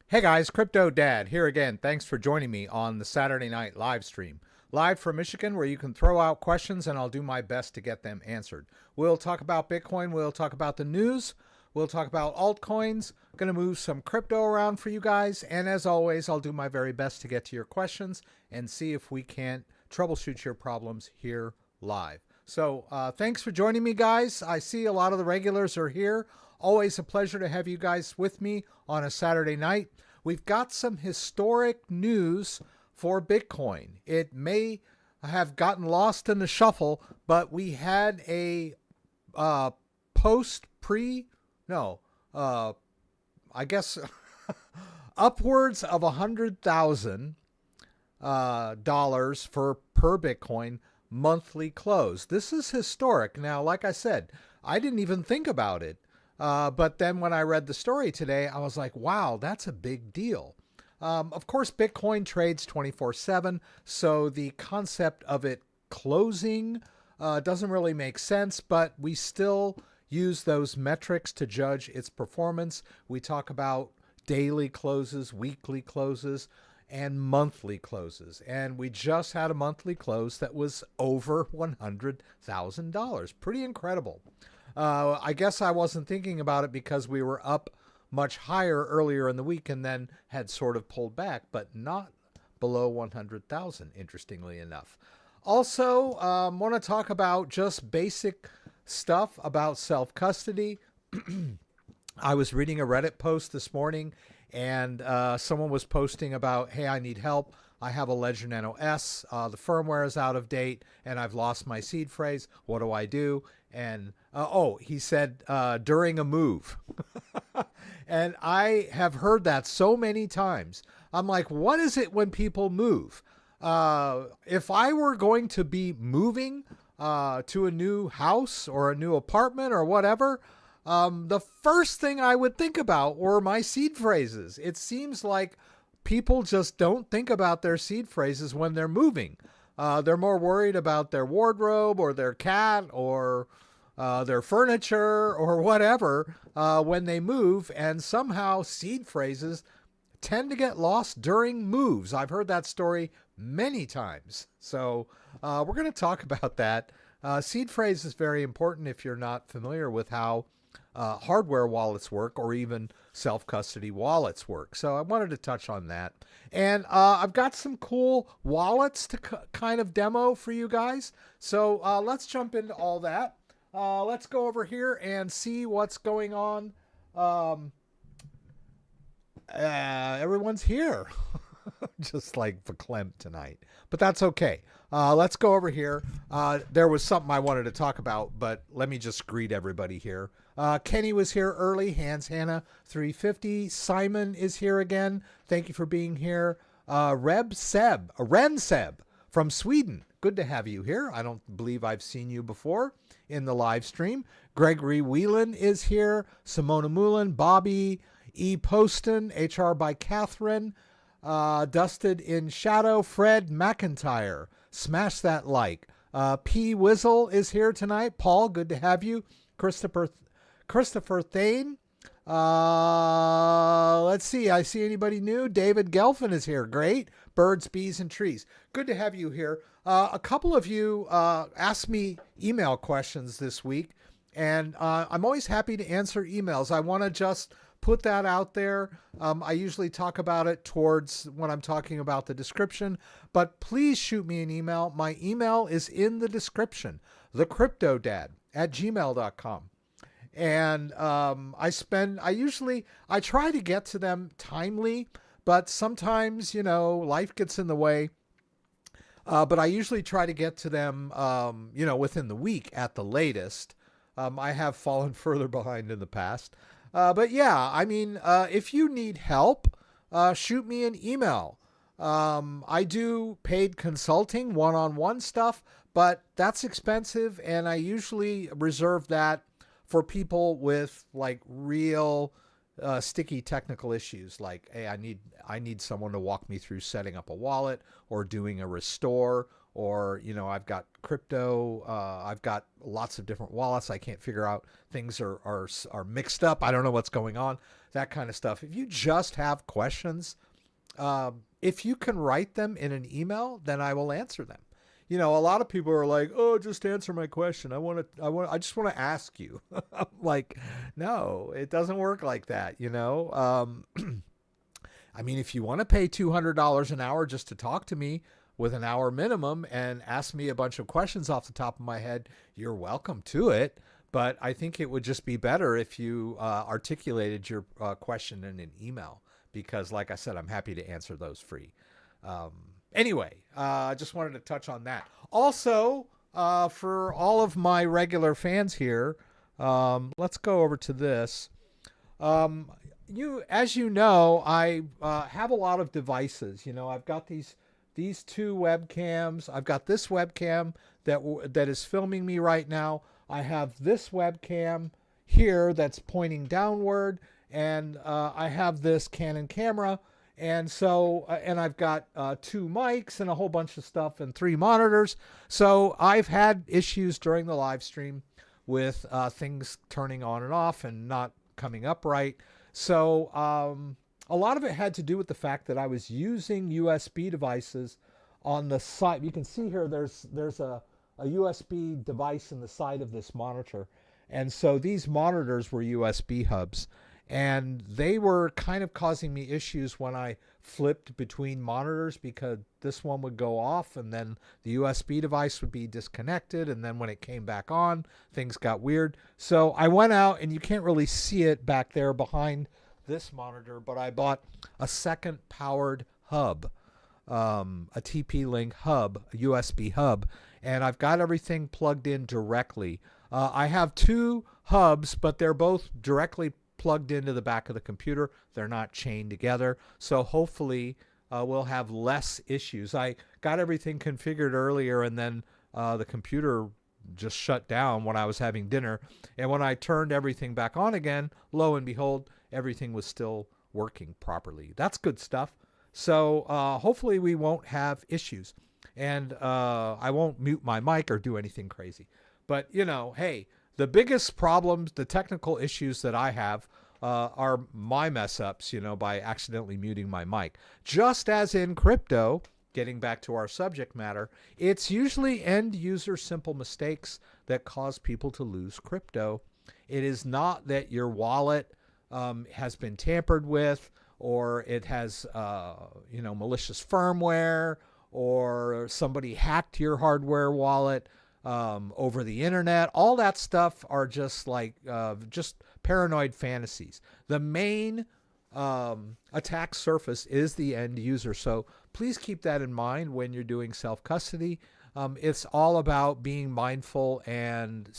Hey guys, CryptoDad here again. Thanks for joining me on the Saturday night live stream. Live from Michigan, where you can throw out questions and I'll do my best to get them answered. We'll talk about Bitcoin, we'll talk about the news, we'll talk about altcoins, going to move some crypto around for you guys, and as always, I'll do my very best to get to your questions and see if we can't troubleshoot your problems here live. So thanks for joining me, guys. I see a lot of the regulars are here. Always a pleasure to have you guys with me on a Saturday night. We've got some historic news for Bitcoin. It may have gotten lost in the shuffle, but we had a I guess upwards of $100,000 for per Bitcoin monthly close. This is historic. Now, like I said, I didn't even think about it. But then when I read the story today, I was like, wow, that's a big deal. Of course, Bitcoin trades 24/7, so the concept of it closing doesn't really make sense, but we still use those metrics to judge its performance. We talk about daily closes, weekly closes, and monthly closes. And we just had a monthly close that was over $100,000. Pretty incredible. I guess I wasn't thinking about it because we were up much higher earlier in the week and then had sort of pulled back, but not below 100,000, interestingly enough. Also, want to talk about just basic stuff about self-custody. I was reading a Reddit post this morning, and someone was posting about, hey, I need help. I have a Ledger Nano S. The firmware is out of date, and I've lost my seed phrase. What do I do? And he said during a move. And I have heard that so many times. I'm like, what is it when people move? If I were going to be moving to a new house or a new apartment or whatever, the first thing I would think about were my seed phrases. It seems like people just don't think about their seed phrases when they're moving. They're more worried about their wardrobe or their cat or their furniture or whatever when they move, and somehow seed phrases tend to get lost during moves. I've heard that story many times. So we're going to talk about that. Seed phrase is very important if you're not familiar with how hardware wallets work or even self-custody wallets work. So I wanted to touch on that. And I've got some cool wallets to kind of demo for you guys. So let's jump into all that. Let's go over here and see what's going on. Everyone's here. Just like verklempt tonight. But that's okay. Let's go over here. There was something I wanted to talk about, but let me just greet everybody here. Kenny was here early. Hans Hannah 350. Simon is here again. Thank you for being here. Ren Seb from Sweden. Good to have you here. I don't believe I've seen you before in the live stream. Gregory Whelan is here. Simona Moulin, Bobby E. Poston, HR by Catherine, Dusted in Shadow, Fred McIntyre. Smash that like. P. Wizzle is here tonight. Paul, good to have you. Christopher Thane. Let's see. I see anybody new. David Gelfin is here. Great. Birds, bees, and trees. Good to have you here. A couple of you asked me email questions this week, and I'm always happy to answer emails. I want to just put that out there. I usually talk about it towards when I'm talking about the description, but please shoot me an email. My email is in the description, thecryptodad@gmail.com. And I try to get to them timely, but sometimes, life gets in the way. But I usually try to get to them, within the week at the latest. I have fallen further behind in the past. But yeah, if you need help, shoot me an email. I do paid consulting, one-on-one stuff, but that's expensive, and I usually reserve that for people with like real sticky technical issues, like, hey, I need someone to walk me through setting up a wallet or doing a restore or, you know, I've got crypto. I've got lots of different wallets. I can't figure out, things are mixed up. I don't know what's going on, that kind of stuff. If you just have questions, if you can write them in an email, then I will answer them. You know, a lot of people are like, "Oh, just answer my question. I just want to ask you." I'm like, no, it doesn't work like that. You know, I mean, if you want to pay $200 an hour just to talk to me with an hour minimum and ask me a bunch of questions off the top of my head, you're welcome to it. But I think it would just be better if you articulated your question in an email, because, like I said, I'm happy to answer those free. Anyway, I just wanted to touch on that. Also, for all of my regular fans here, let's go over to this. As you know, I have a lot of devices. You know, I've got these two webcams. I've got this webcam that is filming me right now. I have this webcam here that's pointing downward, and I have this Canon camera. And so, and I've got 2 mics and a whole bunch of stuff and 3 monitors. So I've had issues during the live stream with things turning on and off and not coming up right. So a lot of it had to do with the fact that I was using USB devices on the side. You can see here there's a USB device in the side of this monitor. And so these monitors were USB hubs. And they were kind of causing me issues when I flipped between monitors, because this one would go off and then the USB device would be disconnected. And then when it came back on, things got weird. So I went out, and you can't really see it back there behind this monitor, but I bought a second powered hub, a TP-Link hub, a USB hub, and I've got everything plugged in directly. I have 2 hubs, but they're both directly plugged into the back of the computer. They're not chained together. So hopefully we'll have less issues. I got everything configured earlier, and then the computer just shut down when I was having dinner. And when I turned everything back on again, lo and behold, everything was still working properly. That's good stuff. So hopefully we won't have issues. And I won't mute my mic or do anything crazy. But, you know, hey, the biggest problems, the technical issues that I have are my mess ups, you know, by accidentally muting my mic. Just as in crypto, getting back to our subject matter, it's usually end user simple mistakes that cause people to lose crypto. It is not that your wallet has been tampered with, or it has, you know, malicious firmware, or somebody hacked your hardware wallet over the internet. All that stuff are just like just paranoid fantasies. The main attack surface is the end user. So please keep that in mind when you're doing self-custody. It's all about being mindful and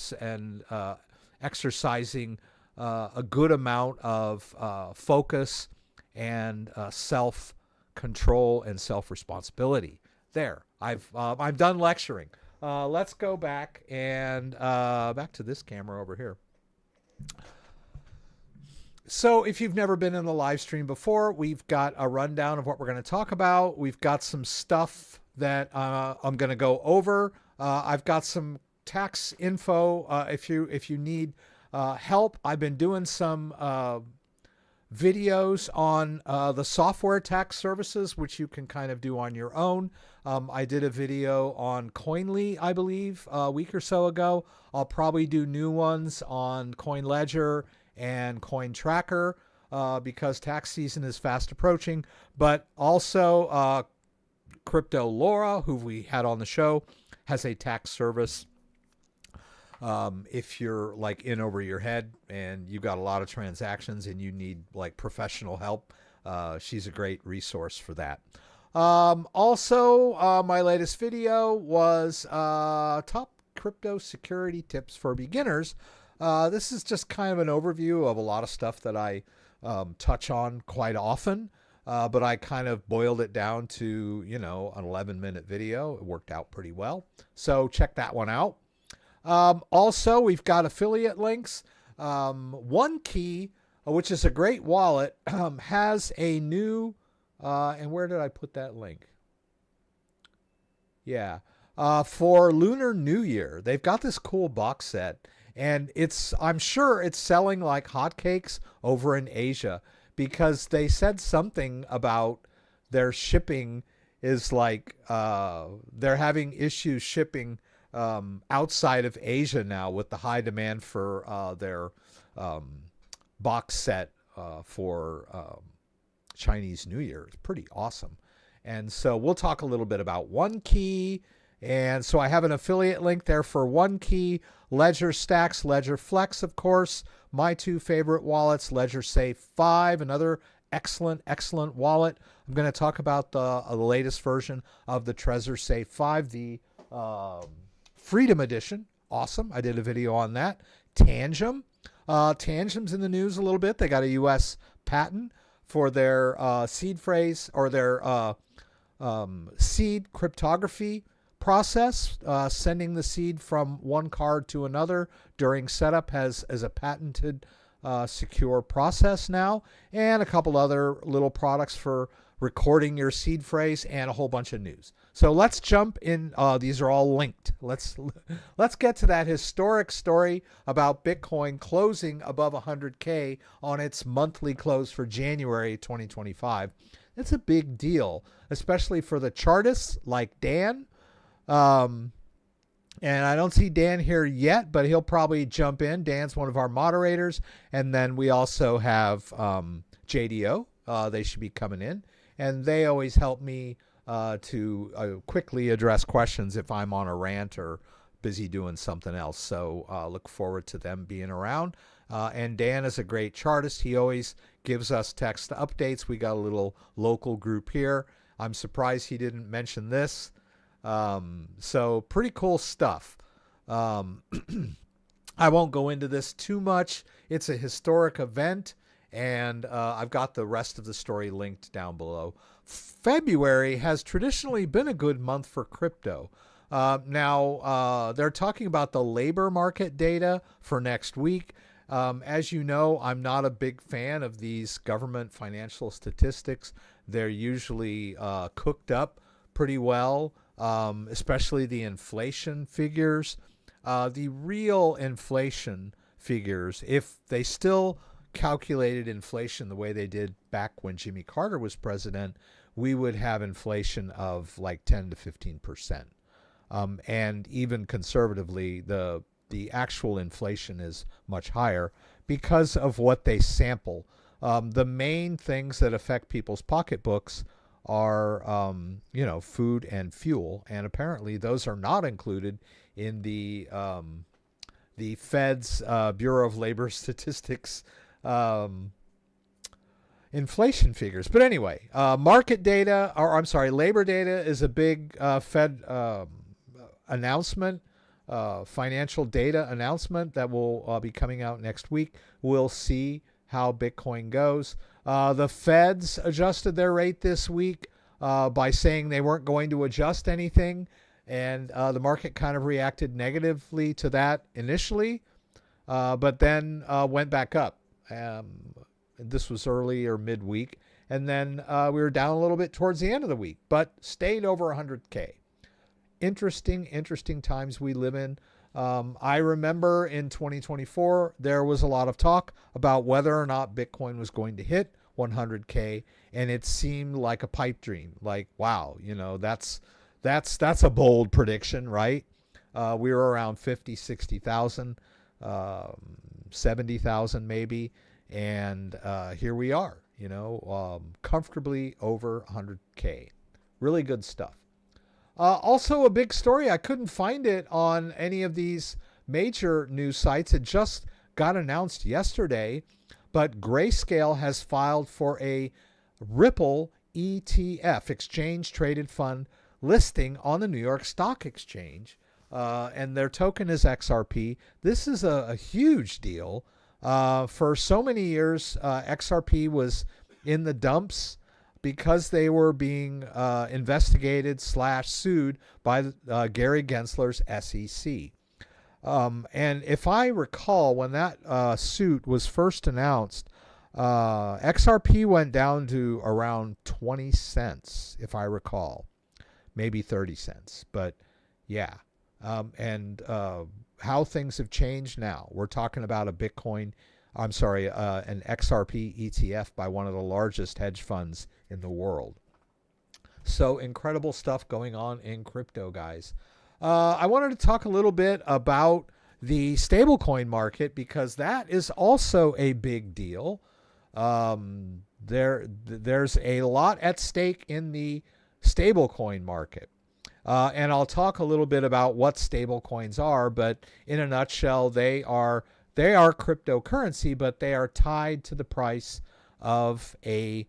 exercising a good amount of focus and self-control and self-responsibility. There, I'm done lecturing. Let's go back and back to this camera over here. So if you've never been in the live stream before, we've got a rundown of what we're going to talk about. We've got some stuff that I'm going to go over. I've got some tax info if you need help. I've been doing some videos on the software tax services, which you can kind of do on your own. I did a video on Coinly, I believe, a week or so ago. I'll probably do new ones on CoinLedger and CoinTracker because tax season is fast approaching. But also Crypto Laura, who we had on the show, has a tax service. If you're like in over your head and you've got a lot of transactions and you need like professional help, she's a great resource for that. Also, my latest video was top crypto security tips for beginners. This is just kind of an overview of a lot of stuff that I touch on quite often, but I kind of boiled it down to, you know, an 11-minute video. It worked out pretty well. So check that one out. Also, we've got affiliate links. OneKey, which is a great wallet, has a new, and where did I put that link? Yeah. for Lunar New Year. They've got this cool box set, and I'm sure it's selling like hotcakes over in Asia, because they said something about their shipping is like they're having issues shipping outside of Asia now with the high demand for their box set for Chinese New Year. It's pretty awesome. And so we'll talk a little bit about OneKey. And so I have an affiliate link there for OneKey, Ledger Stacks, Ledger Flex, of course, my two favorite wallets, Ledger Safe 5, another excellent wallet. I'm going to talk about the latest version of the Trezor Safe 5, the Freedom Edition. Awesome. I did a video on that. Tangem. Tangem's in the news a little bit. They got a U.S. patent for their seed phrase, or their seed cryptography process, sending the seed from one card to another during setup as a patented secure process now, and a couple other little products for recording your seed phrase, and a whole bunch of news. So let's jump in. These are all linked. Let's get to that historic story about Bitcoin closing above 100K on its monthly close for January 2025. It's a big deal, especially for the chartists like Dan. And I don't see Dan here yet, but he'll probably jump in. Dan's one of our moderators. And then we also have JDO. They should be coming in. And they always help me to quickly address questions if I'm on a rant or busy doing something else. So look forward to them being around. And Dan is a great chartist. He always gives us text updates. We got a little local group here. I'm surprised he didn't mention this. So pretty cool stuff. I won't go into this too much. It's a historic event, and I've got the rest of the story linked down below. February has traditionally been a good month for crypto. Now, they're talking about the labor market data for next week. As you know, I'm not a big fan of these government financial statistics. They're usually cooked up pretty well, especially the inflation figures. The real inflation figures, if they still calculated inflation the way they did back when Jimmy Carter was president, we would have inflation of like 10 to 15%. And even conservatively, the actual inflation is much higher because of what they sample. The main things that affect people's pocketbooks are, food and fuel, and apparently those are not included in the Fed's Bureau of Labor Statistics inflation figures. But anyway, market data, labor data is a big Fed announcement, financial data announcement that will be coming out next week. We'll see how Bitcoin goes. The Feds adjusted their rate this week by saying they weren't going to adjust anything, and the market kind of reacted negatively to that initially, but then went back up. This was early or midweek, and then we were down a little bit towards the end of the week, but stayed over 100K. Interesting times we live in. I remember in 2024, there was a lot of talk about whether or not Bitcoin was going to hit 100K, and it seemed like a pipe dream. Like, wow, that's a bold prediction, right? We were around 50, 60,000, 70,000 maybe, and here we are, comfortably over 100K. Really good stuff. Also a big story, I couldn't find it on any of these major news sites. It just got announced yesterday, but Grayscale has filed for a Ripple ETF, Exchange Traded Fund, listing on the New York Stock Exchange, and their token is XRP. This is a huge deal. For so many years, XRP was in the dumps because they were being investigated / sued by Gary Gensler's SEC. And if I recall, when that suit was first announced, XRP went down to around 20 cents, if I recall, maybe 30 cents. But Yeah. And how things have changed now. We're talking about an XRP ETF by one of the largest hedge funds in the world. So incredible stuff going on in crypto, guys. I wanted to talk a little bit about the stablecoin market because that is also a big deal. There's a lot at stake in the stablecoin market. And I'll talk a little bit about what stablecoins are, but in a nutshell, they are cryptocurrency, but they are tied to the price of a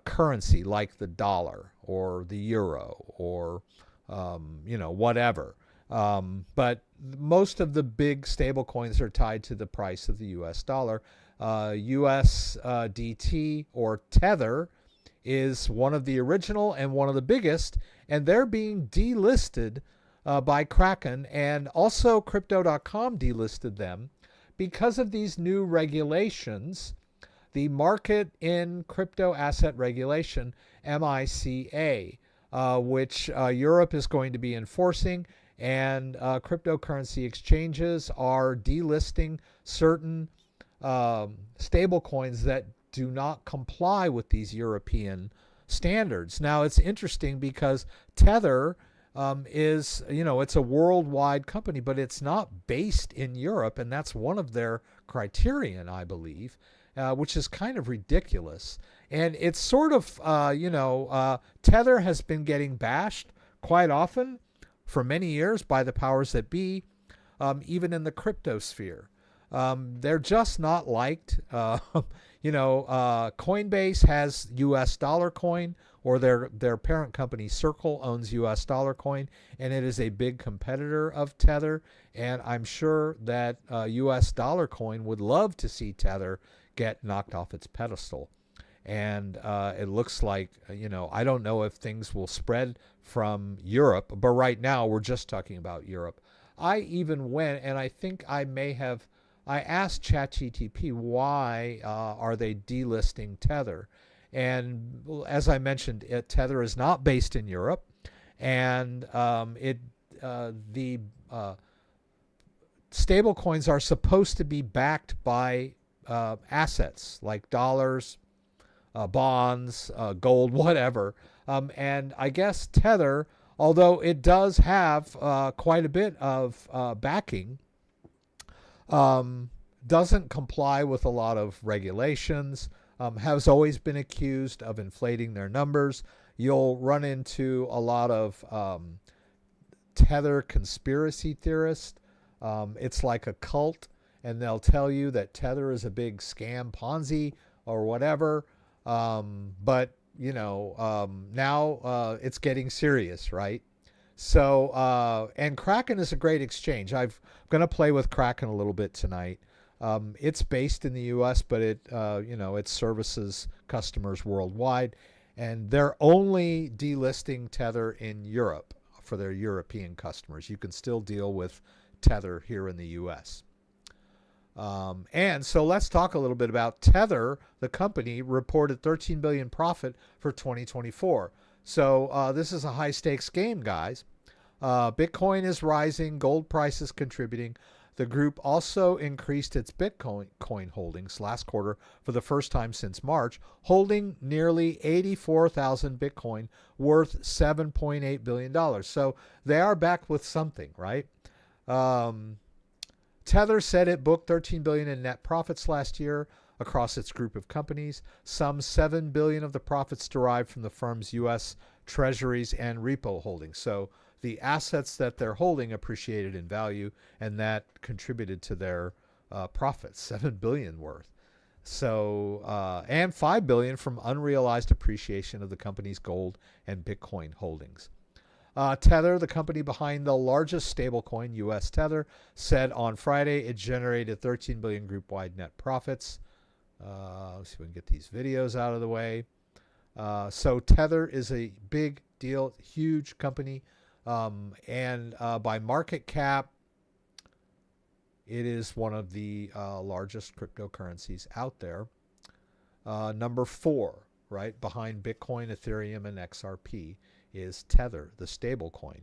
currency like the dollar or the euro or whatever. But most of the big stable coins are tied to the price of the US dollar. USDT or Tether is one of the original and one of the biggest, and they're being delisted by Kraken, and also Crypto.com delisted them because of these new regulations. The Market in Crypto Asset Regulation, MICA, which Europe is going to be enforcing, and cryptocurrency exchanges are delisting certain stablecoins that do not comply with these European standards. Now, it's interesting because Tether is, it's a worldwide company, but it's not based in Europe, and that's one of their criterion, I believe. Which is kind of ridiculous. And it's sort of, Tether has been getting bashed quite often for many years by the powers that be, even in the crypto sphere. They're just not liked. Coinbase has US dollar coin, or their parent company Circle owns US dollar coin, and it is a big competitor of Tether. And I'm sure that US dollar coin would love to see Tether get knocked off its pedestal. And it looks like, I don't know if things will spread from Europe, but right now we're just talking about Europe. I even went, and I think I asked ChatGTP, why are they delisting Tether? And as I mentioned, Tether is not based in Europe, and the stable coins are supposed to be backed by assets like dollars, bonds, gold, whatever. And I guess Tether, although it does have quite a bit of backing, doesn't comply with a lot of regulations, has always been accused of inflating their numbers. You'll run into a lot of Tether conspiracy theorists. It's like a cult, and they'll tell you that Tether is a big scam Ponzi or whatever. But, now it's getting serious, right? So, and Kraken is a great exchange. I'm going to play with Kraken a little bit tonight. It's based in the U.S., but it services customers worldwide. And they're only delisting Tether in Europe for their European customers. You can still deal with Tether here in the U.S. And so let's talk a little bit about Tether. The company reported $13 billion profit for 2024. So this is a high stakes game, guys. Bitcoin is rising, gold prices contributing. The group also increased its Bitcoin holdings last quarter for the first time since March, holding nearly 84,000 Bitcoin worth $7.8 billion. So they are back with something, right? Tether said it booked $13 billion in net profits last year across its group of companies. Some $7 billion of the profits derived from the firm's U.S. treasuries and repo holdings. So the assets that they're holding appreciated in value, and that contributed to their profits, $7 billion worth. So, and $5 billion from unrealized appreciation of the company's gold and Bitcoin holdings. Tether, the company behind the largest stablecoin, US Tether, said on Friday it generated $13 billion group-wide net profits. Let's see if we can get these videos out of the way. So Tether is a big deal, huge company. And by market cap, it is one of the largest cryptocurrencies out there. Number 4, right, behind Bitcoin, Ethereum, and XRP is Tether, the stablecoin.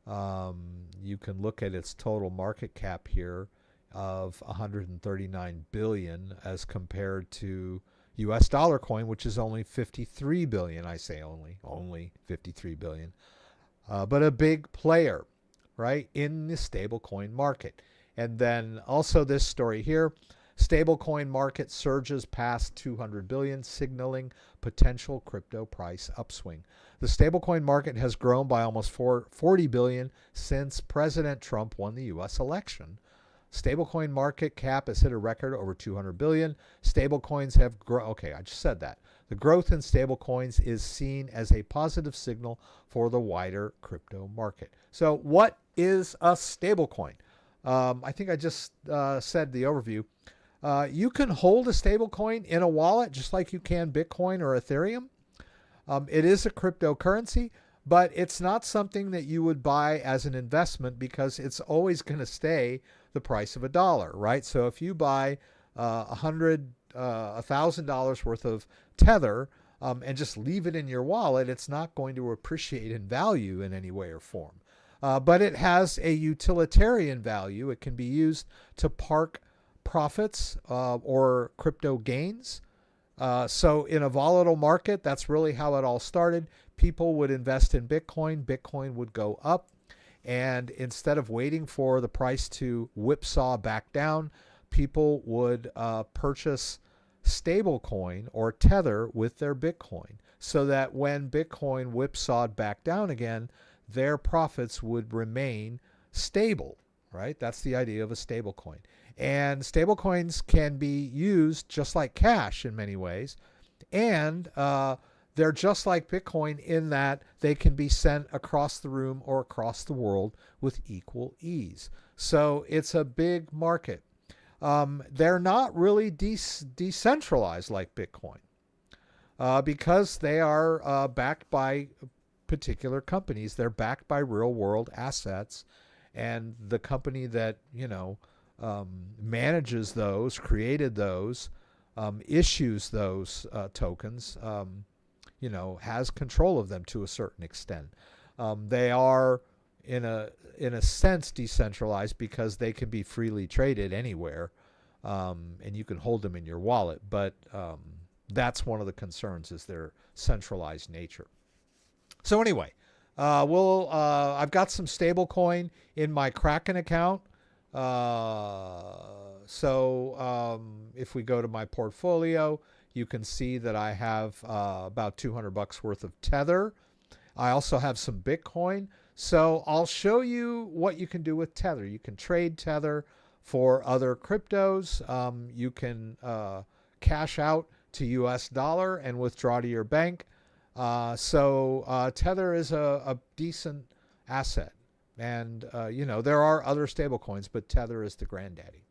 You can look at its total market cap here of 139 billion as compared to US dollar coin, which is only 53 billion. I say only 53 billion. But a big player, right, in the stablecoin market. And then also this story here, stablecoin market surges past 200 billion, signaling potential crypto price upswing. The stablecoin market has grown by almost 40 billion since President Trump won the US election. Stablecoin market cap has hit a record over 200 billion. Stablecoins have grown. Okay, I just said that. The growth in stablecoins is seen as a positive signal for the wider crypto market. So what is a stablecoin? I think I just said the overview. You can hold a stablecoin in a wallet just like you can Bitcoin or Ethereum. It is a cryptocurrency, but it's not something that you would buy as an investment because it's always going to stay the price of $1, right? So if you buy $1,000 worth of Tether and just leave it in your wallet, it's not going to appreciate in value in any way or form. But it has a utilitarian value. It can be used to park profits or crypto gains. So in a volatile market, that's really how it all started. People would invest in Bitcoin. Bitcoin would go up. And instead of waiting for the price to whipsaw back down, people would purchase stablecoin or Tether with their Bitcoin so that when Bitcoin whipsawed back down again, their profits would remain stable, right? That's the idea of a stablecoin. And stablecoins can be used just like cash in many ways. And they're just like Bitcoin in that they can be sent across the room or across the world with equal ease. So it's a big market. They're not really decentralized like Bitcoin because they are backed by particular companies. They're backed by real world assets, and the company that manages those, created those, issues those tokens, has control of them to a certain extent. They are in a sense decentralized because they can be freely traded anywhere, and you can hold them in your wallet. But that's one of the concerns, is their centralized nature. So anyway, I've got some stablecoin in my Kraken account. If we go to my portfolio, you can see that I have about $200 worth of Tether. I also have some Bitcoin. So I'll show you what you can do with Tether. You can trade Tether for other cryptos. You can cash out to US dollar and withdraw to your bank. Tether is a decent asset. And, there are other stable coins, but Tether is the granddaddy.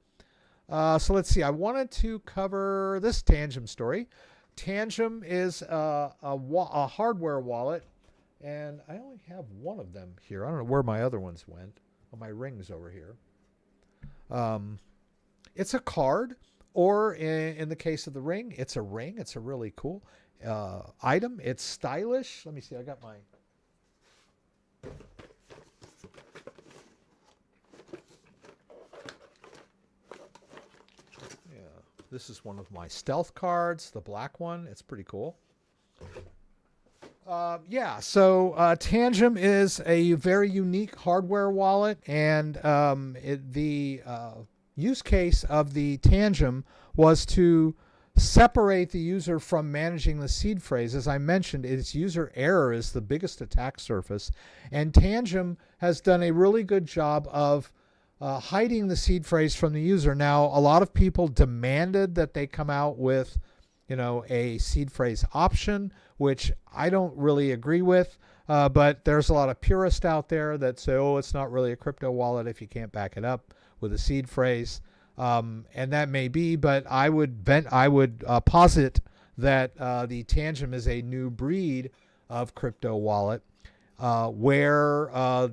So let's see. I wanted to cover this Tangem story. Tangem is a hardware wallet, and I only have one of them here. I don't know where my other ones went. Oh, my ring's over here. It's a card, or in the case of the ring, it's a ring. It's a really cool item. It's stylish. Let me see. I got my... This is one of my stealth cards, the black one. It's pretty cool. Tangem is a very unique hardware wallet, and the use case of the Tangem was to separate the user from managing the seed phrase. As I mentioned, its user error is the biggest attack surface, and Tangem has done a really good job of hiding the seed phrase from the user. Now, a lot of people demanded that they come out with, a seed phrase option, which I don't really agree with. But there's a lot of purists out there that say, oh, it's not really a crypto wallet if you can't back it up with a seed phrase. And that may be, but I would posit that the Tangem is a new breed of crypto wallet where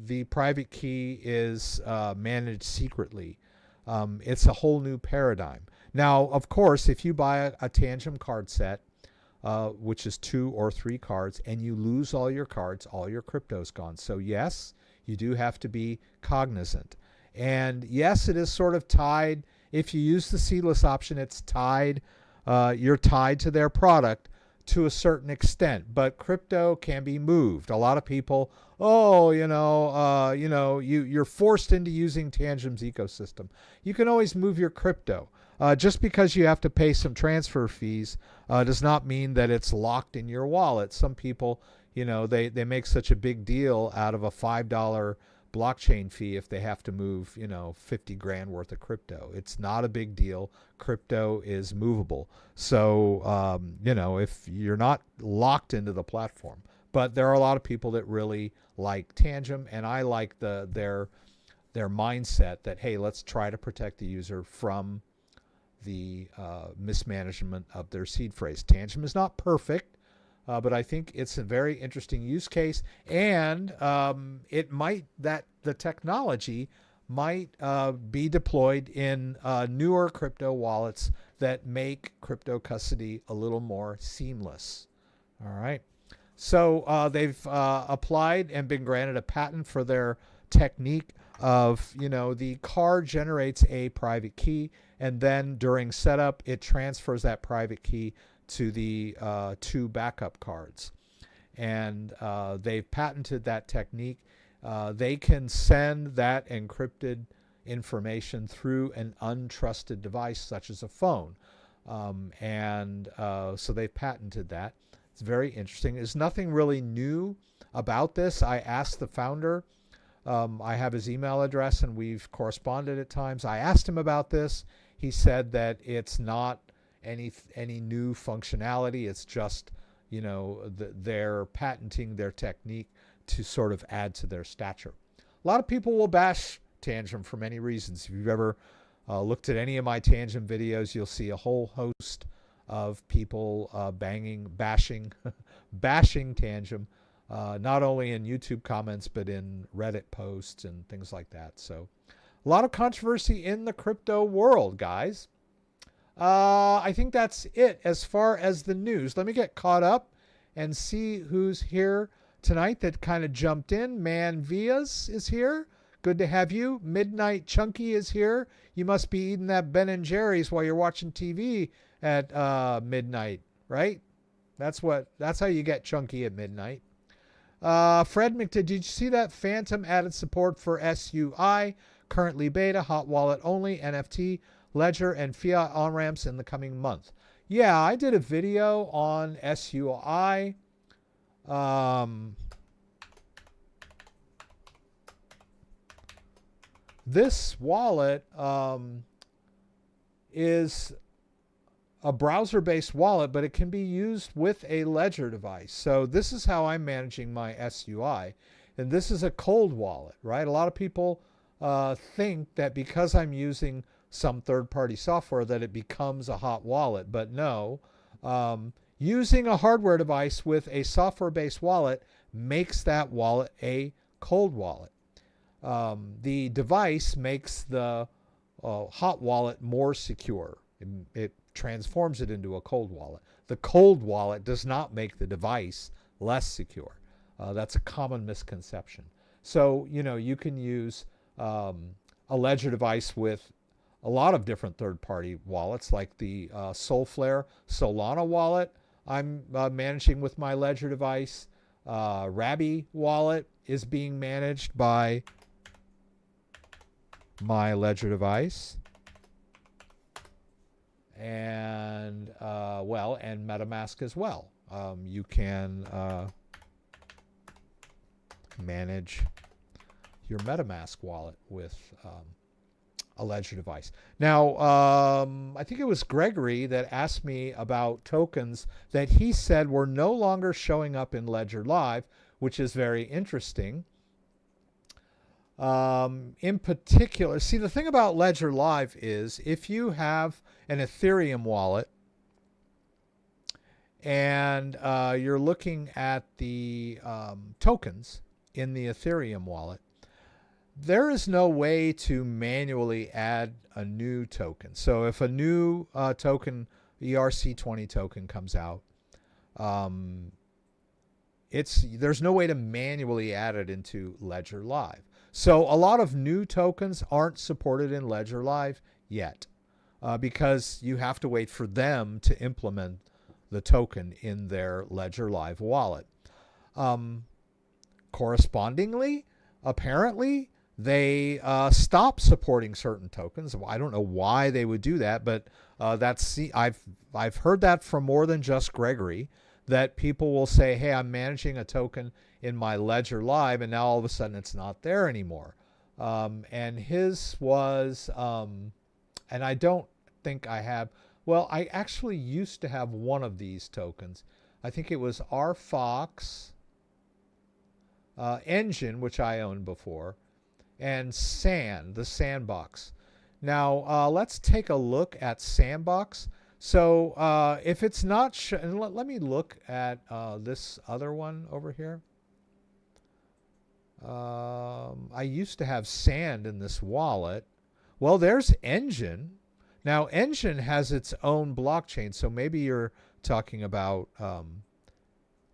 the private key is managed secretly. It's a whole new paradigm. Now, of course, if you buy a Tangem card set, which is 2 or 3 cards, and you lose all your cards, all your crypto's gone. So yes, You do have to be cognizant. And yes, it is sort of tied. If you use the seedless option, it's tied. You're tied to their product to a certain extent, but crypto can be moved. A lot of people, you're forced into using Tangem's ecosystem. You can always move your crypto. Just because you have to pay some transfer fees does not mean that it's locked in your wallet. Some people, they make such a big deal out of a $5 blockchain fee if they have to move, 50 grand worth of crypto. It's not a big deal. Crypto is movable. So, if you're not locked into the platform, but there are a lot of people that really like Tangem, and I like their mindset that, hey, let's try to protect the user from the mismanagement of their seed phrase. Tangem is not perfect, but I think it's a very interesting use case, and the technology might be deployed in newer crypto wallets that make crypto custody a little more seamless. All right. So they've applied and been granted a patent for their technique of, the card generates a private key, and then during setup, it transfers that private key to the two backup cards. And they've patented that technique. They can send that encrypted information through an untrusted device, such as a phone. So they've patented that. It's very interesting. There's nothing really new about this. I asked the founder. I have his email address, and we've corresponded at times. I asked him about this. He said that it's not any new functionality. It's just, they're patenting their technique to sort of add to their stature. A lot of people will bash Tangem for many reasons. If you've ever looked at any of my Tangem videos, you'll see a whole host of people bashing Tangem, not only in YouTube comments, but in Reddit posts and things like that. So a lot of controversy in the crypto world, guys. I think that's it as far as the news. Let me get caught up and see who's here tonight that kind of jumped in. Man Vias is here. Good to have you. Midnight Chunky is here. You must be eating that Ben & Jerry's while you're watching TV at midnight, right? That's how you get chunky at midnight. Fred McD, did you see that Phantom added support for SUI? Currently beta, hot wallet only, NFT, ledger, and fiat on-ramps in the coming month. Yeah, I did a video on SUI. This wallet is a browser-based wallet, but it can be used with a ledger device. So this is how I'm managing my SUI. And this is a cold wallet, right? A lot of people think that because I'm using some third-party software that it becomes a hot wallet. But no, using a hardware device with a software-based wallet makes that wallet a cold wallet. The device makes the hot wallet more secure. It transforms it into a cold wallet. The cold wallet does not make the device less secure. That's a common misconception. So, you can use a ledger device with a lot of different third-party wallets, like the Solflare Solana wallet I'm managing with my ledger device. Rabby wallet is being managed by my ledger device. And, and MetaMask as well. You can manage your MetaMask wallet with a ledger device. Now, I think it was Gregory that asked me about tokens that he said were no longer showing up in Ledger Live, which is very interesting. In particular, see, the thing about Ledger Live is if you have an Ethereum wallet and you're looking at the tokens in the Ethereum wallet, there is no way to manually add a new token. So if a new token, ERC20 token comes out, there's no way to manually add it into Ledger Live. So a lot of new tokens aren't supported in Ledger Live yet, because you have to wait for them to implement the token in their Ledger Live wallet. Correspondingly, apparently, they stop supporting certain tokens. I don't know why they would do that, but I've heard that from more than just Gregory, that people will say, hey, I'm managing a token in my Ledger Live, and now all of a sudden it's not there anymore. And his was, and I don't think I have, well, I actually used to have one of these tokens. I think it was RFox, Engine, which I owned before, and Sand, the Sandbox. Now, let's take a look at Sandbox. So if it's not, and let me look at this other one over here. I used to have Sand in this wallet. Well, there's Engine. Now, Engine has its own blockchain, so maybe you're talking about,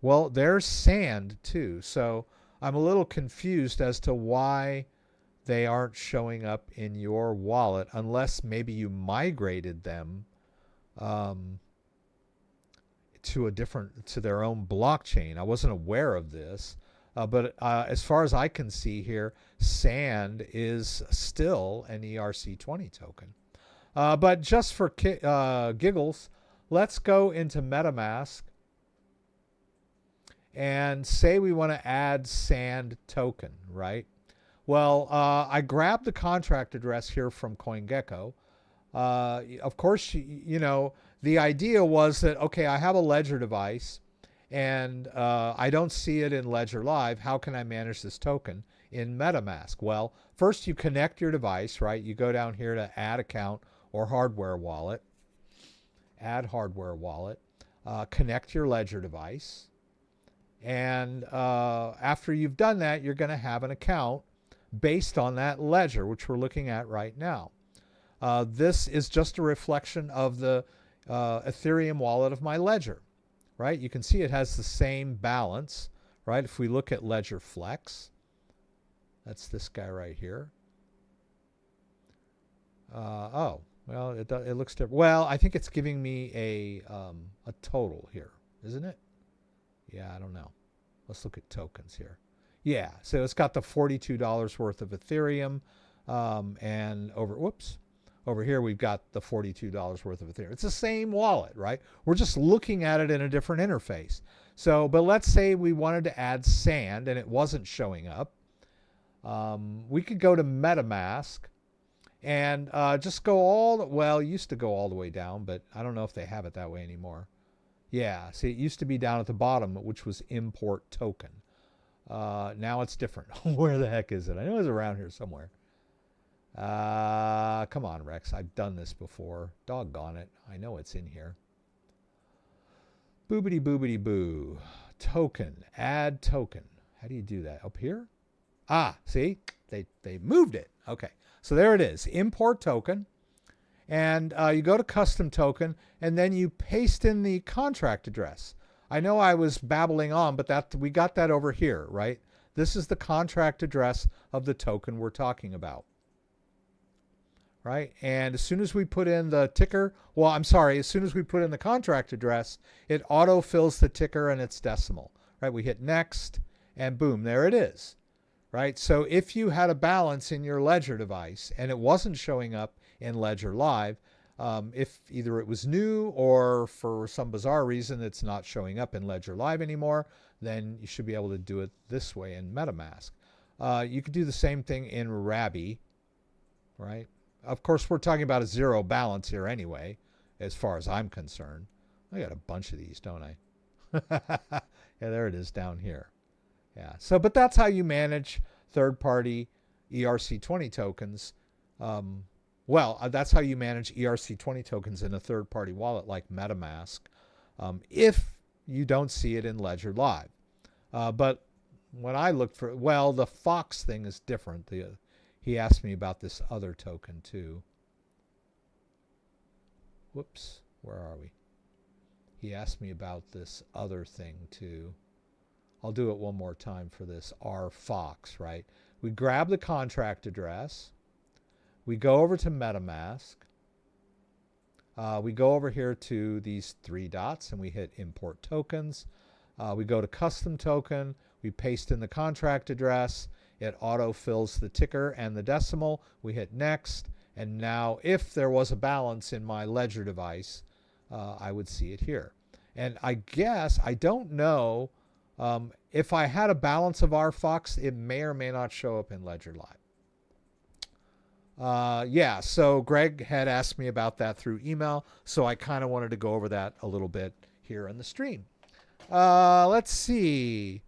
well, there's Sand too. So I'm a little confused as to why they aren't showing up in your wallet, unless maybe you migrated them to their own blockchain. I wasn't aware of this, but as far as I can see here, Sand is still an ERC20 token. But just for giggles, let's go into MetaMask and say we want to add Sand token, right? Well, I grabbed the contract address here from CoinGecko. Of course, you know, the idea was that, okay, I have a Ledger device and I don't see it in Ledger Live. How can I manage this token in MetaMask? Well, first you connect your device, right? You go down here to add account or hardware wallet, add hardware wallet, connect your Ledger device. And after you've done that, you're going to have an account based on that ledger, which we're looking at right now. This is just a reflection of the Ethereum wallet of my ledger, right? You can see it has the same balance, right? If we look at Ledger Flex, that's this guy right here. Oh, well, it looks different. Well, I think it's giving me a total here, isn't it? Yeah, I don't know. Let's look at tokens here. Yeah, so it's got the $42 worth of Ethereum, and over here we've got the $42 worth of Ethereum. It's the same wallet, right? We're just looking at it in a different interface. So, but let's say we wanted to add Sand and it wasn't showing up. We could go to MetaMask and just go well, it used to go all the way down, but I don't know if they have it that way anymore. Yeah, see, it used to be down at the bottom, which was import token. Now it's different. Where the heck is it? I know it's around here somewhere. Come on, Rex. I've done this before. Doggone it. I know it's in here. Boobity boobity boo. Token. Add token. How do you do that? Up here? Ah, see? They moved it. Okay. So there it is. Import token. And you go to custom token, and then you paste in the contract address. I know I was babbling on, but we got that over here, right? This is the contract address of the token we're talking about, right? And as soon as we put in the ticker, well, I'm sorry, as soon as we put in the contract address, it auto-fills the ticker and its decimal, right? We hit next, and boom, there it is, right? So if you had a balance in your Ledger device and it wasn't showing up in Ledger Live, if either it was new or for some bizarre reason it's not showing up in Ledger Live anymore, then you should be able to do it this way in MetaMask. You could do the same thing in Rabby, right? Of course, we're talking about a zero balance here anyway, as far as I'm concerned. I got a bunch of these, don't I? Yeah, there it is down here. Yeah. So, but that's how you manage third-party ERC20 tokens. That's how you manage ERC20 tokens in a third-party wallet like MetaMask, if you don't see it in Ledger Live. But when I looked for, well, the Fox thing is different. He asked me about this other token too. Whoops, where are we? He asked me about this other thing too. I'll do it one more time for this R Fox, right? We grab the contract address. We go over to MetaMask. We go over here to these three dots and we hit import tokens. We go to custom token. We paste in the contract address. It auto-fills the ticker and the decimal. We hit next. And now if there was a balance in my ledger device, I would see it here. And I guess, I don't know, if I had a balance of RFox, it may or may not show up in Ledger Live. Yeah, so Greg had asked me about that through email, so I kind of wanted to go over that a little bit here in the stream. Let's see.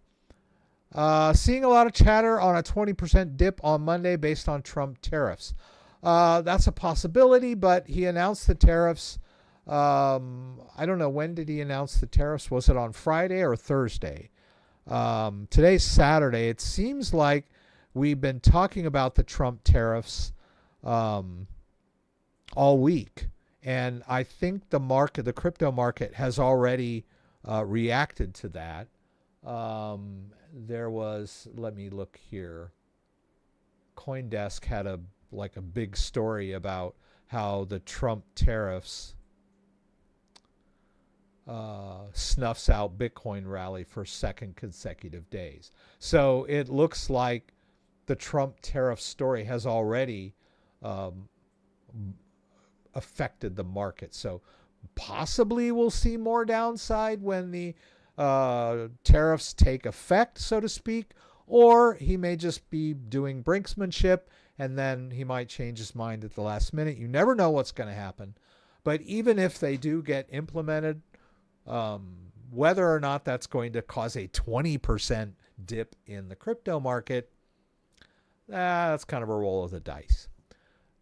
Seeing a lot of chatter on a 20% dip on Monday based on Trump tariffs. That's a possibility, but he announced the tariffs. I don't know, when did he announce the tariffs? Was it on Friday or Thursday? Today's Saturday. It seems like we've been talking about the Trump tariffs all week. And I think the market, the crypto market, has already reacted to that. There was, let me look here. CoinDesk had a big story about how the Trump tariffs snuffs out Bitcoin rally for second consecutive days. So it looks like the Trump tariff story has already affected the market. So possibly we'll see more downside when the tariffs take effect, so to speak, or he may just be doing brinksmanship and then he might change his mind at the last minute. You never know what's going to happen. But even if they do get implemented, whether or not that's going to cause a 20% dip in the crypto market, that's kind of a roll of the dice.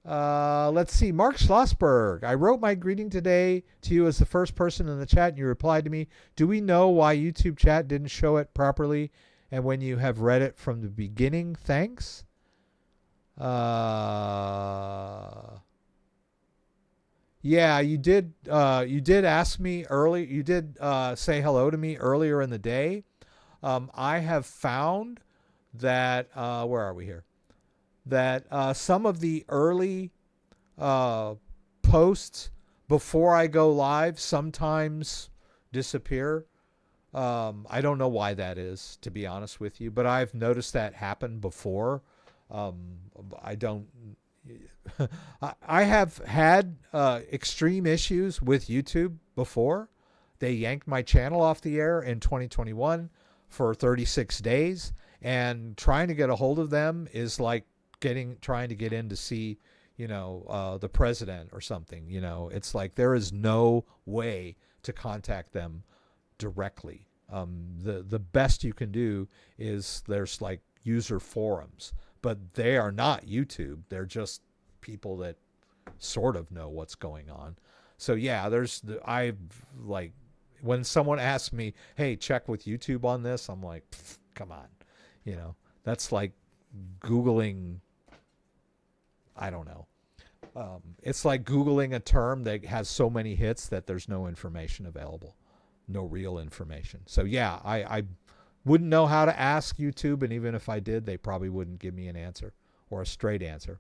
Let's see. Mark Schlossberg. I wrote my greeting today to you as the first person in the chat, and you replied to me. Do we know why YouTube chat didn't show it properly and when you have read it from the beginning? Thanks. Yeah, you did ask me early. You did say hello to me earlier in the day. I have found that, where are we here? That some of the early posts before I go live sometimes disappear. I don't know why that is, to be honest with you, but I've noticed that happen before. I have had extreme issues with YouTube before. They yanked my channel off the air in 2021 for 36 days, and trying to get a hold of them is like trying to get in to see, the president or something. It's like there is no way to contact them directly. The best you can do is there's like user forums, but they are not YouTube. They're just people that sort of know what's going on. So yeah, when someone asks me, hey, check with YouTube on this, I'm like, come on. That's like Googling, I don't know. It's like Googling a term that has so many hits that there's no information available, no real information. So yeah, I wouldn't know how to ask YouTube, and even if I did, they probably wouldn't give me an answer or a straight answer.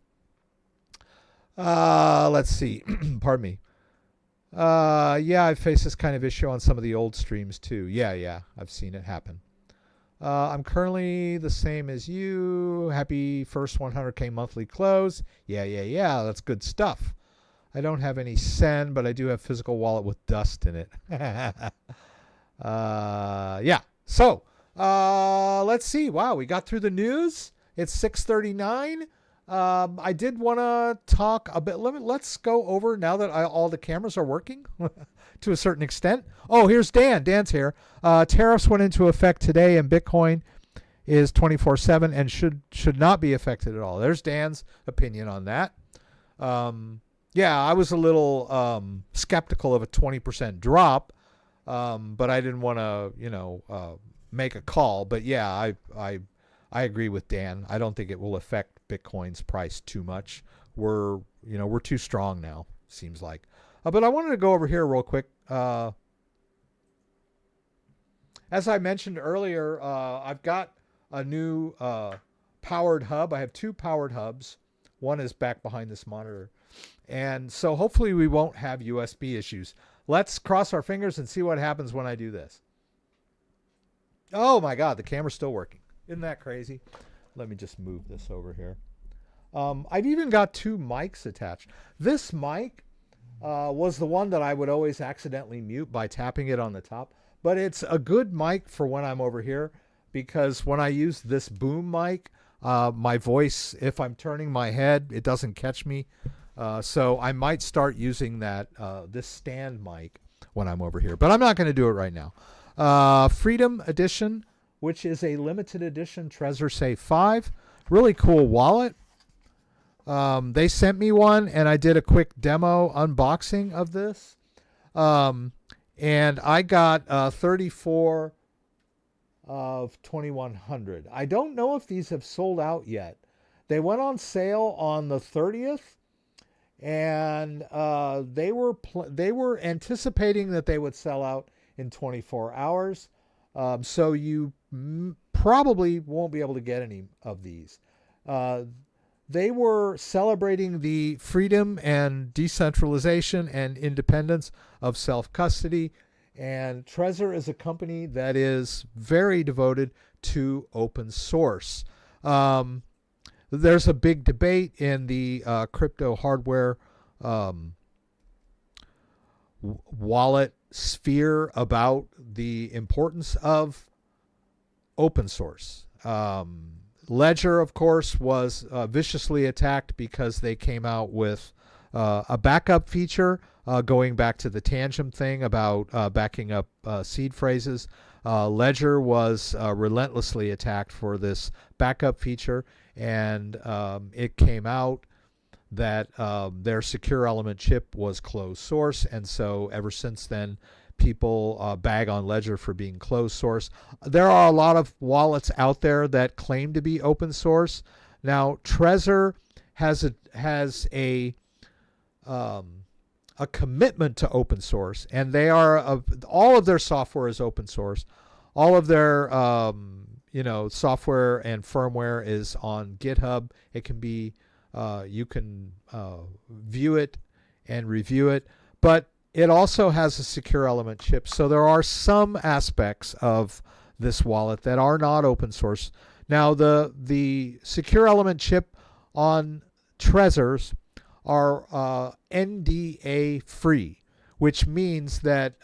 Let's see. Pardon me. Yeah, I've faced this kind of issue on some of the old streams too. Yeah, I've seen it happen. I'm currently the same as you. Happy first 100K monthly close. Yeah. That's good stuff. I don't have any Sen, but I do have physical wallet with dust in it. Yeah. So, let's see. Wow, we got through the news. It's 6:39. I did want to talk a bit. Let's go over now that all the cameras are working to a certain extent. Oh, here's Dan. Dan's here. Tariffs went into effect today, and Bitcoin is 24/7 and should not be affected at all. There's Dan's opinion on that. Yeah, I was a little skeptical of a 20% drop, but I didn't want to, make a call. But yeah, I agree with Dan. I don't think it will affect Bitcoin's price too much. We're too strong now, seems like. But I wanted to go over here real quick. as I mentioned earlier, I've got a new powered hub. I have two powered hubs. One is back behind this monitor. And so hopefully we won't have USB issues. Let's cross our fingers and see what happens when I do this. Oh my God, the camera's still working. Isn't that crazy? Let me just move this over here. I've even got two mics attached. This mic was the one that I would always accidentally mute by tapping it on the top. But it's a good mic for when I'm over here, because when I use this boom mic, my voice, if I'm turning my head, it doesn't catch me. So I might start using that this stand mic when I'm over here. But I'm not going to do it right now. Freedom Edition, which is a limited edition Trezor Safe 5. Really cool wallet. They sent me one, and I did a quick demo unboxing of this. And I got 34 of 2100. I don't know if these have sold out yet. They went on sale on the 30th, and they were anticipating that they would sell out in 24 hours. So you probably won't be able to get any of these. They were celebrating the freedom and decentralization and independence of self-custody. And Trezor is a company that is very devoted to open source. There's a big debate in the crypto hardware wallet sphere about the importance of open source. Ledger, of course, was viciously attacked because they came out with a backup feature going back to the Tangem thing about backing up seed phrases. Ledger was relentlessly attacked for this backup feature, and it came out that their secure element chip was closed source, and so ever since then, people bag on Ledger for being closed source. There are a lot of wallets out there that claim to be open source. Now, Trezor has a commitment to open source, and they are all of their software is open source. All of their software and firmware is on GitHub. It can be you can view it and review it, but it also has a secure element chip. So there are some aspects of this wallet that are not open source. Now, the secure element chip on Trezors are NDA free, which means that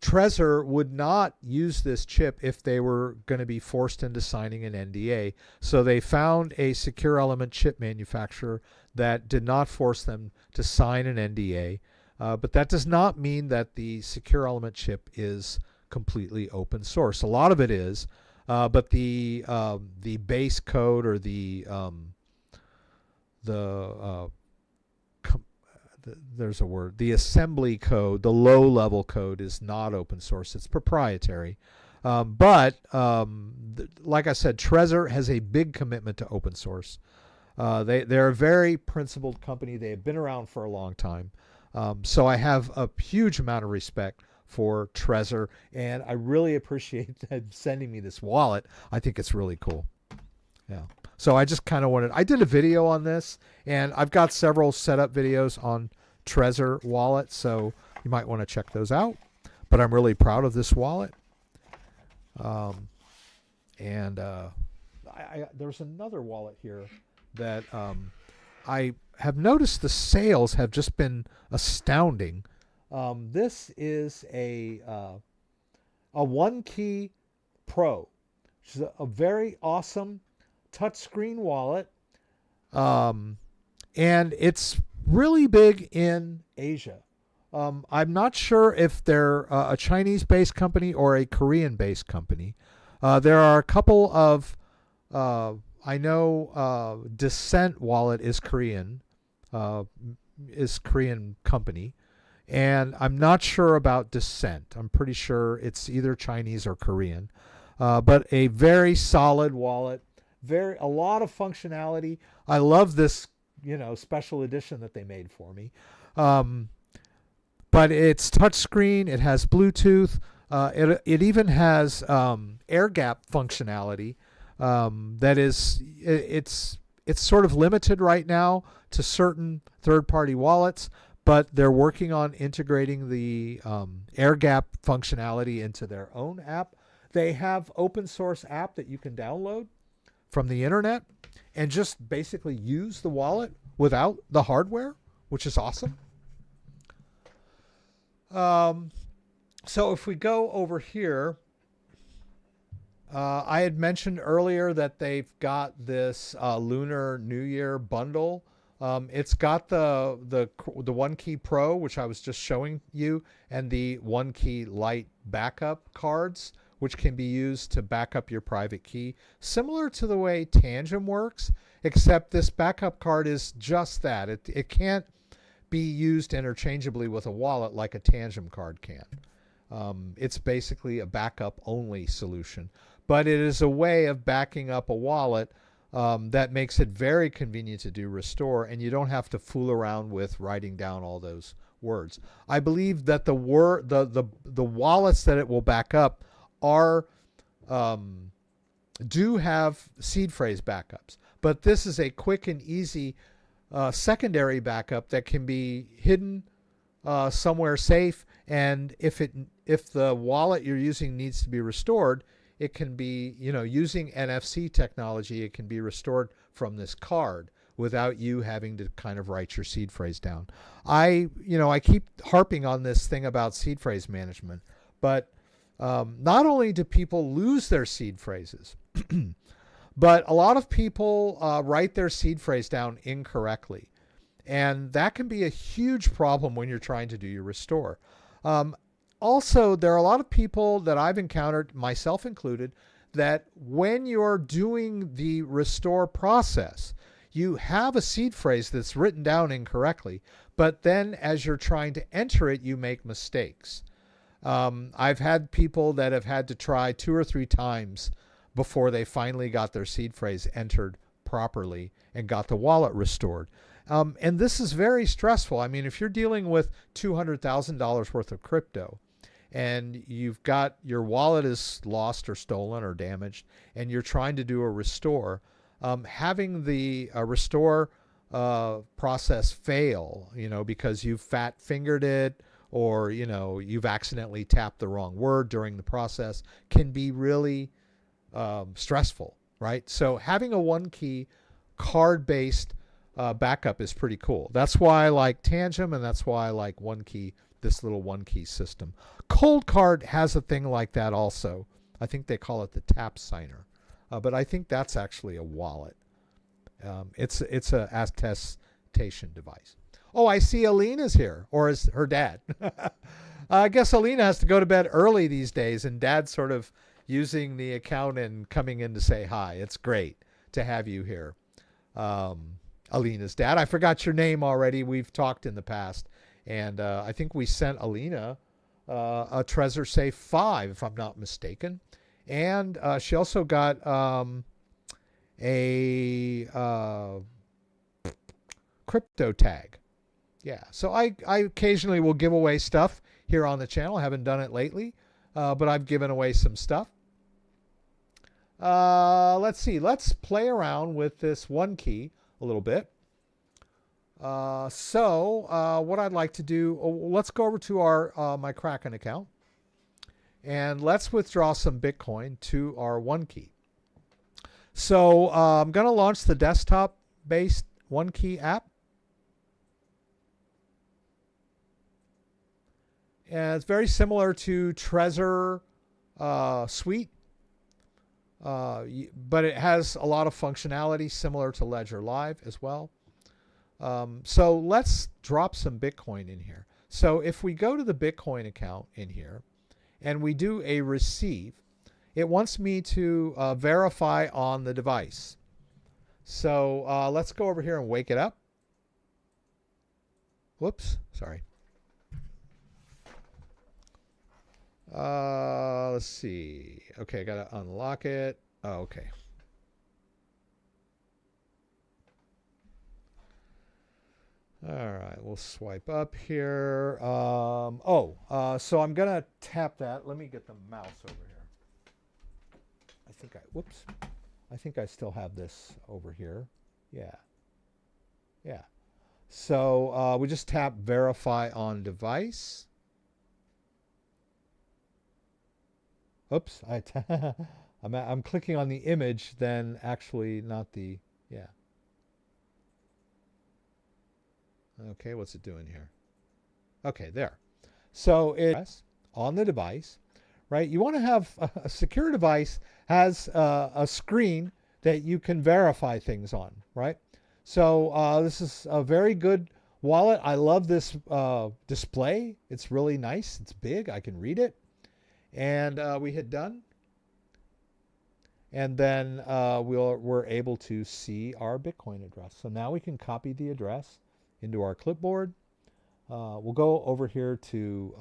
Trezor would not use this chip if they were going to be forced into signing an NDA. So they found a secure element chip manufacturer that did not force them to sign an NDA. But that does not mean that the secure element chip is completely open source. A lot of it is, but the base code or there's a word, the assembly code, the low level code is not open source. It's proprietary. But like I said, Trezor has a big commitment to open source. They're a very principled company. They have been around for a long time. So I have a huge amount of respect for Trezor, and I really appreciate them sending me this wallet. I think it's really cool. Yeah. So I just kind of I did a video on this, and I've got several setup videos on Trezor wallet, so you might want to check those out. But I'm really proud of this wallet. There's another wallet here that I have noticed the sales have just been astounding. This is a OneKey Pro, which is a very awesome touchscreen wallet, and it's really big in Asia. I'm not sure if they're a Chinese-based company or a Korean-based company. There are a couple of I know Descent Wallet is Korean company, and I'm not sure about Descent. I'm pretty sure it's either Chinese or Korean, but a very solid wallet, a lot of functionality. I love this, special edition that they made for me. But it's touchscreen. It has Bluetooth. It even has air gap functionality. It's sort of limited right now to certain third-party wallets, but they're working on integrating the air gap functionality into their own app. They have open source app that you can download from the internet and just basically use the wallet without the hardware, which is awesome. So if we go over here, I had mentioned earlier that they've got this Lunar New Year bundle. It's got the OneKey Pro, which I was just showing you, and the OneKey Lite backup cards, which can be used to back up your private key. Similar to the way Tangem works, except this backup card is just that. It can't be used interchangeably with a wallet like a Tangem card can. It's basically a backup only solution, but it is a way of backing up a wallet that makes it very convenient to do restore, and you don't have to fool around with writing down all those words. I believe that the wallets that it will back up are do have seed phrase backups, but this is a quick and easy secondary backup that can be hidden somewhere safe, and if the wallet you're using needs to be restored, it can be, using NFC technology, it can be restored from this card without you having to kind of write your seed phrase down. I keep harping on this thing about seed phrase management, but not only do people lose their seed phrases, but a lot of people write their seed phrase down incorrectly. And that can be a huge problem when you're trying to do your restore. Also, there are a lot of people that I've encountered, myself included, that when you're doing the restore process, you have a seed phrase that's written down incorrectly, but then as you're trying to enter it, you make mistakes. I've had people that have had to try 2 or 3 times before they finally got their seed phrase entered properly and got the wallet restored. And this is very stressful. I mean, if you're dealing with $200,000 worth of crypto and you've got your wallet is lost or stolen or damaged and you're trying to do a restore, having the restore process fail, because you've fat fingered it or, you've accidentally tapped the wrong word during the process can be really stressful, right? So having a OneKey card-based backup is pretty cool. That's why I like Tangem, and that's why I like OneKey, this little OneKey system. Cold Card has a thing like that also. I think they call it the Tap Signer, but I think that's actually a wallet. It's a attestation device. Oh, I see Alina's here, or is her dad? I guess Alina has to go to bed early these days, and Dad's sort of using the account and coming in to say hi. It's great to have you here. Alina's dad. I forgot your name already. We've talked in the past. And I think we sent Alina a Trezor Safe 5, if I'm not mistaken. And she also got a crypto tag. Yeah. So I occasionally will give away stuff here on the channel. I haven't done it lately, but I've given away some stuff. Let's see. Let's play around with this OneKey a little bit. What I'd like to do, let's go over to our my Kraken account and let's withdraw some Bitcoin to our OneKey. So I'm going to launch the desktop-based OneKey app. And it's very similar to Trezor Suite, but it has a lot of functionality similar to Ledger Live as well. So let's drop some Bitcoin in here. So if we go to the Bitcoin account in here and we do a receive, it wants me to verify on the device. So let's go over here and wake it up. Whoops, sorry. Let's see. Okay, I got to unlock it. Oh, okay. All right, we'll swipe up here. So I'm going to tap that. Let me get the mouse over here. I think I still have this over here. Yeah. Yeah. So we just tap verify on device. Oops, I'm clicking on the image, then actually not the, yeah. Okay, what's it doing here? Okay, there. So it's on the device, right? You want to have a secure device has a screen that you can verify things on, right? So this is a very good wallet. I love this display. It's really nice. It's big. I can read it. And we hit done. And then we're able to see our Bitcoin address. So now we can copy the address into our clipboard. We'll go over here to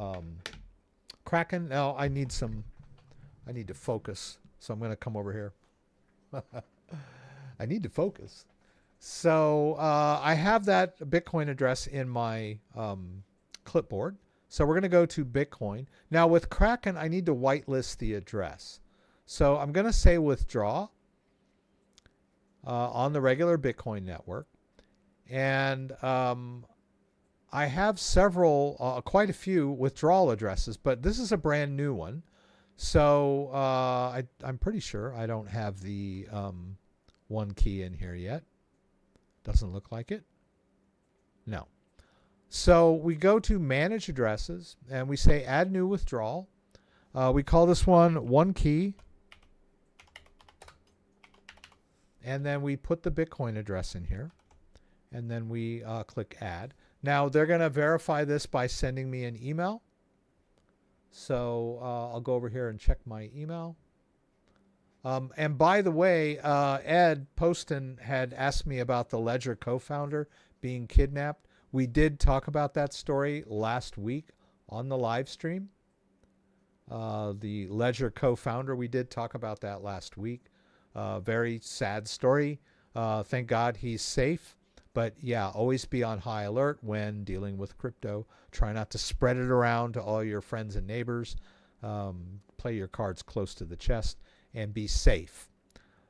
Kraken. Now I need to focus. So I'm going to come over here. I need to focus. So I have that Bitcoin address in my clipboard. So we're going to go to Bitcoin. Now with Kraken, I need to whitelist the address. So I'm going to say withdraw on the regular Bitcoin network. And I have several, quite a few withdrawal addresses, but this is a brand new one. So I'm pretty sure I don't have the OneKey in here yet. Doesn't look like it. No. So we go to manage addresses and we say add new withdrawal. We call this one OneKey. And then we put the Bitcoin address in here. And then we click add. Now they're going to verify this by sending me an email. So I'll go over here and check my email. And by the way, Ed Poston had asked me about the Ledger co-founder being kidnapped. We did talk about that story last week on the live stream. The Ledger co-founder, we did talk about that last week. Very sad story. Thank God he's safe. But yeah, always be on high alert when dealing with crypto. Try not to spread it around to all your friends and neighbors. Play your cards close to the chest and be safe.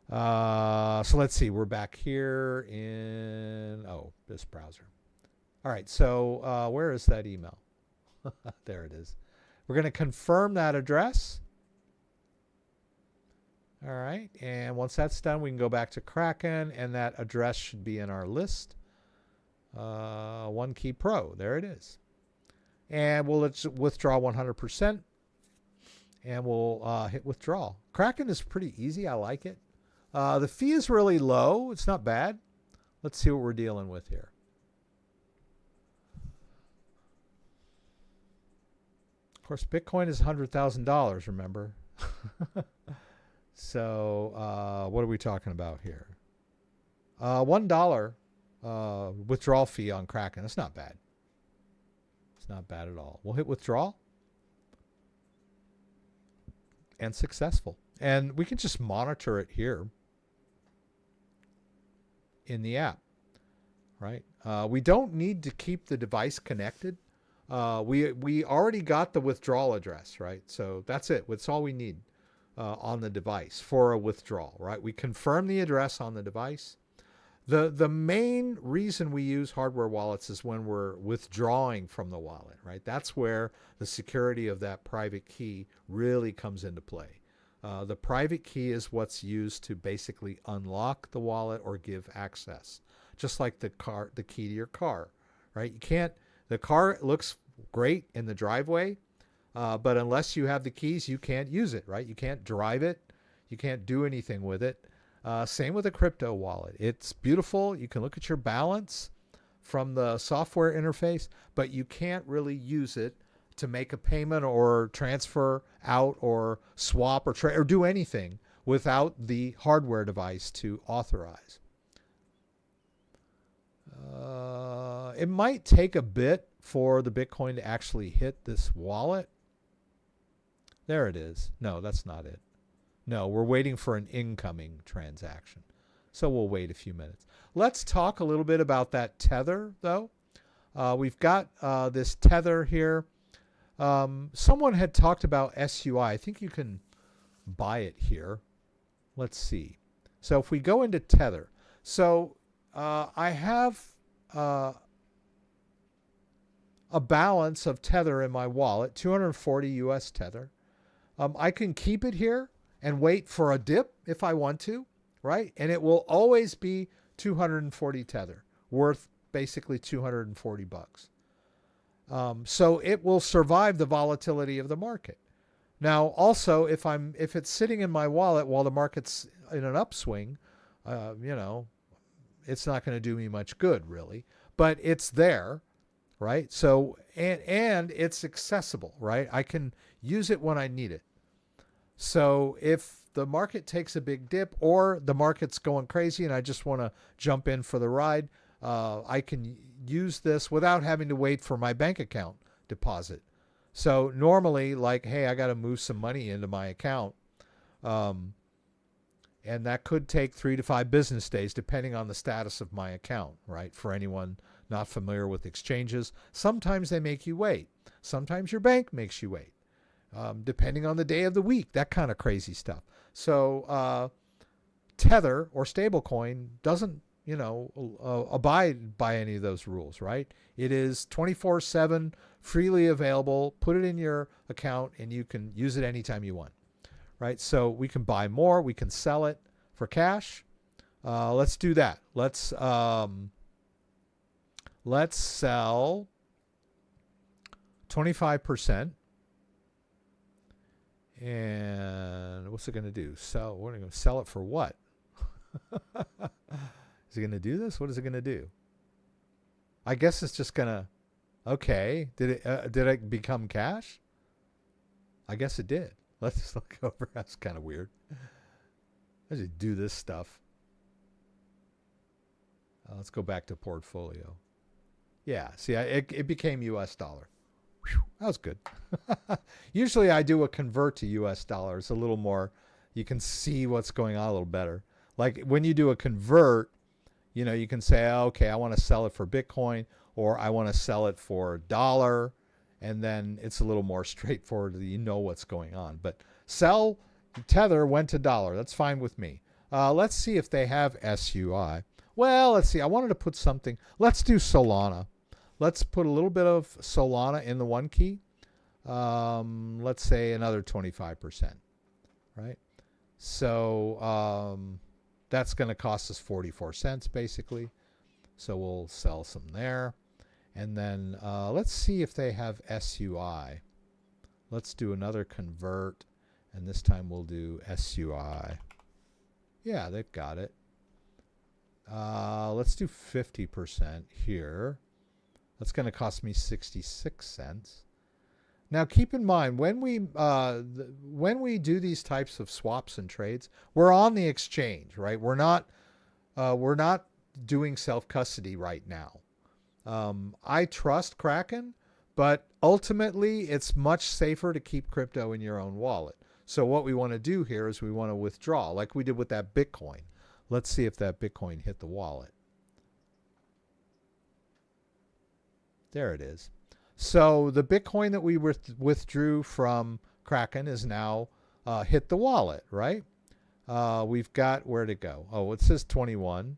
So let's see. We're back here in, this browser. All right. So where is that email? There it is. We're going to confirm that address. All right. And once that's done, we can go back to Kraken, and that address should be in our list. OneKey Pro. There it is. And let's withdraw 100%. And we'll hit withdraw. Kraken is pretty easy. I like it. The fee is really low. It's not bad. Let's see what we're dealing with here. Of course, Bitcoin is $100,000, remember? So what are we talking about here? $1 withdrawal fee on Kraken. That's not bad. It's not bad at all. We'll hit withdraw. And successful. And we can just monitor it here in the app, right? We don't need to keep the device connected. We already got the withdrawal address, right? So that's it. That's all we need on the device for a withdrawal, right? We confirm the address on the device. The main reason we use hardware wallets is when we're withdrawing from the wallet, right? That's where the security of that private key really comes into play. The private key is what's used to basically unlock the wallet or give access, just like the key to your car, right? The car looks great in the driveway, but unless you have the keys, you can't use it, right? You can't drive it. You can't do anything with it. Same with a crypto wallet. It's beautiful. You can look at your balance from the software interface, but you can't really use it to make a payment or transfer out or swap or do anything without the hardware device to authorize. It might take a bit for the Bitcoin to actually hit this wallet. There it is. No, that's not it. No, we're waiting for an incoming transaction. So we'll wait a few minutes. Let's talk a little bit about that tether, though. We've got this tether here. Someone had talked about SUI. I think you can buy it here. Let's see. So if we go into tether, so I have a balance of tether in my wallet, 240 US tether. I can keep it here and wait for a dip if I want to, right? And it will always be 240 tether, worth basically 240 bucks. So it will survive the volatility of the market. Now, also, if it's sitting in my wallet while the market's in an upswing, it's not going to do me much good, really. But it's there, right? So and it's accessible, right? I can use it when I need it. So if the market takes a big dip or the market's going crazy and I just want to jump in for the ride, I can use this without having to wait for my bank account deposit. So normally, like, hey, I got to move some money into my account. And that could take 3 to 5 business days, depending on the status of my account, right? For anyone not familiar with exchanges, sometimes they make you wait. Sometimes your bank makes you wait. Depending on the day of the week, that kind of crazy stuff. So Tether or stablecoin doesn't, abide by any of those rules, right? It is 24/7, freely available. Put it in your account and you can use it anytime you want, right? So we can buy more. We can sell it for cash. Let's do that. Let's sell 25%. And what's it going to do? We're going to sell it for what? Is it going to do this? What is it going to do? I guess it's just going to, okay. Did it become cash? I guess it did. Let's just look over. That's kind of weird. Let's just do this stuff. Let's go back to portfolio. Yeah, see, it became US dollar. Whew, that was good. Usually I do a convert to US dollars, a little more. You can see what's going on a little better. Like when you do a convert, you can say, okay, I want to sell it for Bitcoin or I want to sell it for $1. And then it's a little more straightforward. You know what's going on. But sell Tether went to $1. That's fine with me. Let's see if they have SUI. Well, let's see. I wanted to put something. Let's do Solana. Let's put a little bit of Solana in the OneKey. Let's say another 25%, right? So that's going to cost us 44 cents basically. So we'll sell some there. And then let's see if they have SUI. Let's do another convert. And this time we'll do SUI. Yeah, they've got it. Let's do 50% here. That's going to cost me 66 cents. Now, keep in mind, when we do these types of swaps and trades, we're on the exchange, right? We're not doing self-custody right now. I trust Kraken, but ultimately, it's much safer to keep crypto in your own wallet. So what we want to do here is we want to withdraw, like we did with that Bitcoin. Let's see if that Bitcoin hit the wallet. There it is. So the Bitcoin that we withdrew from Kraken is now hit the wallet, right? We've got, where'd it go? Oh, it says 21.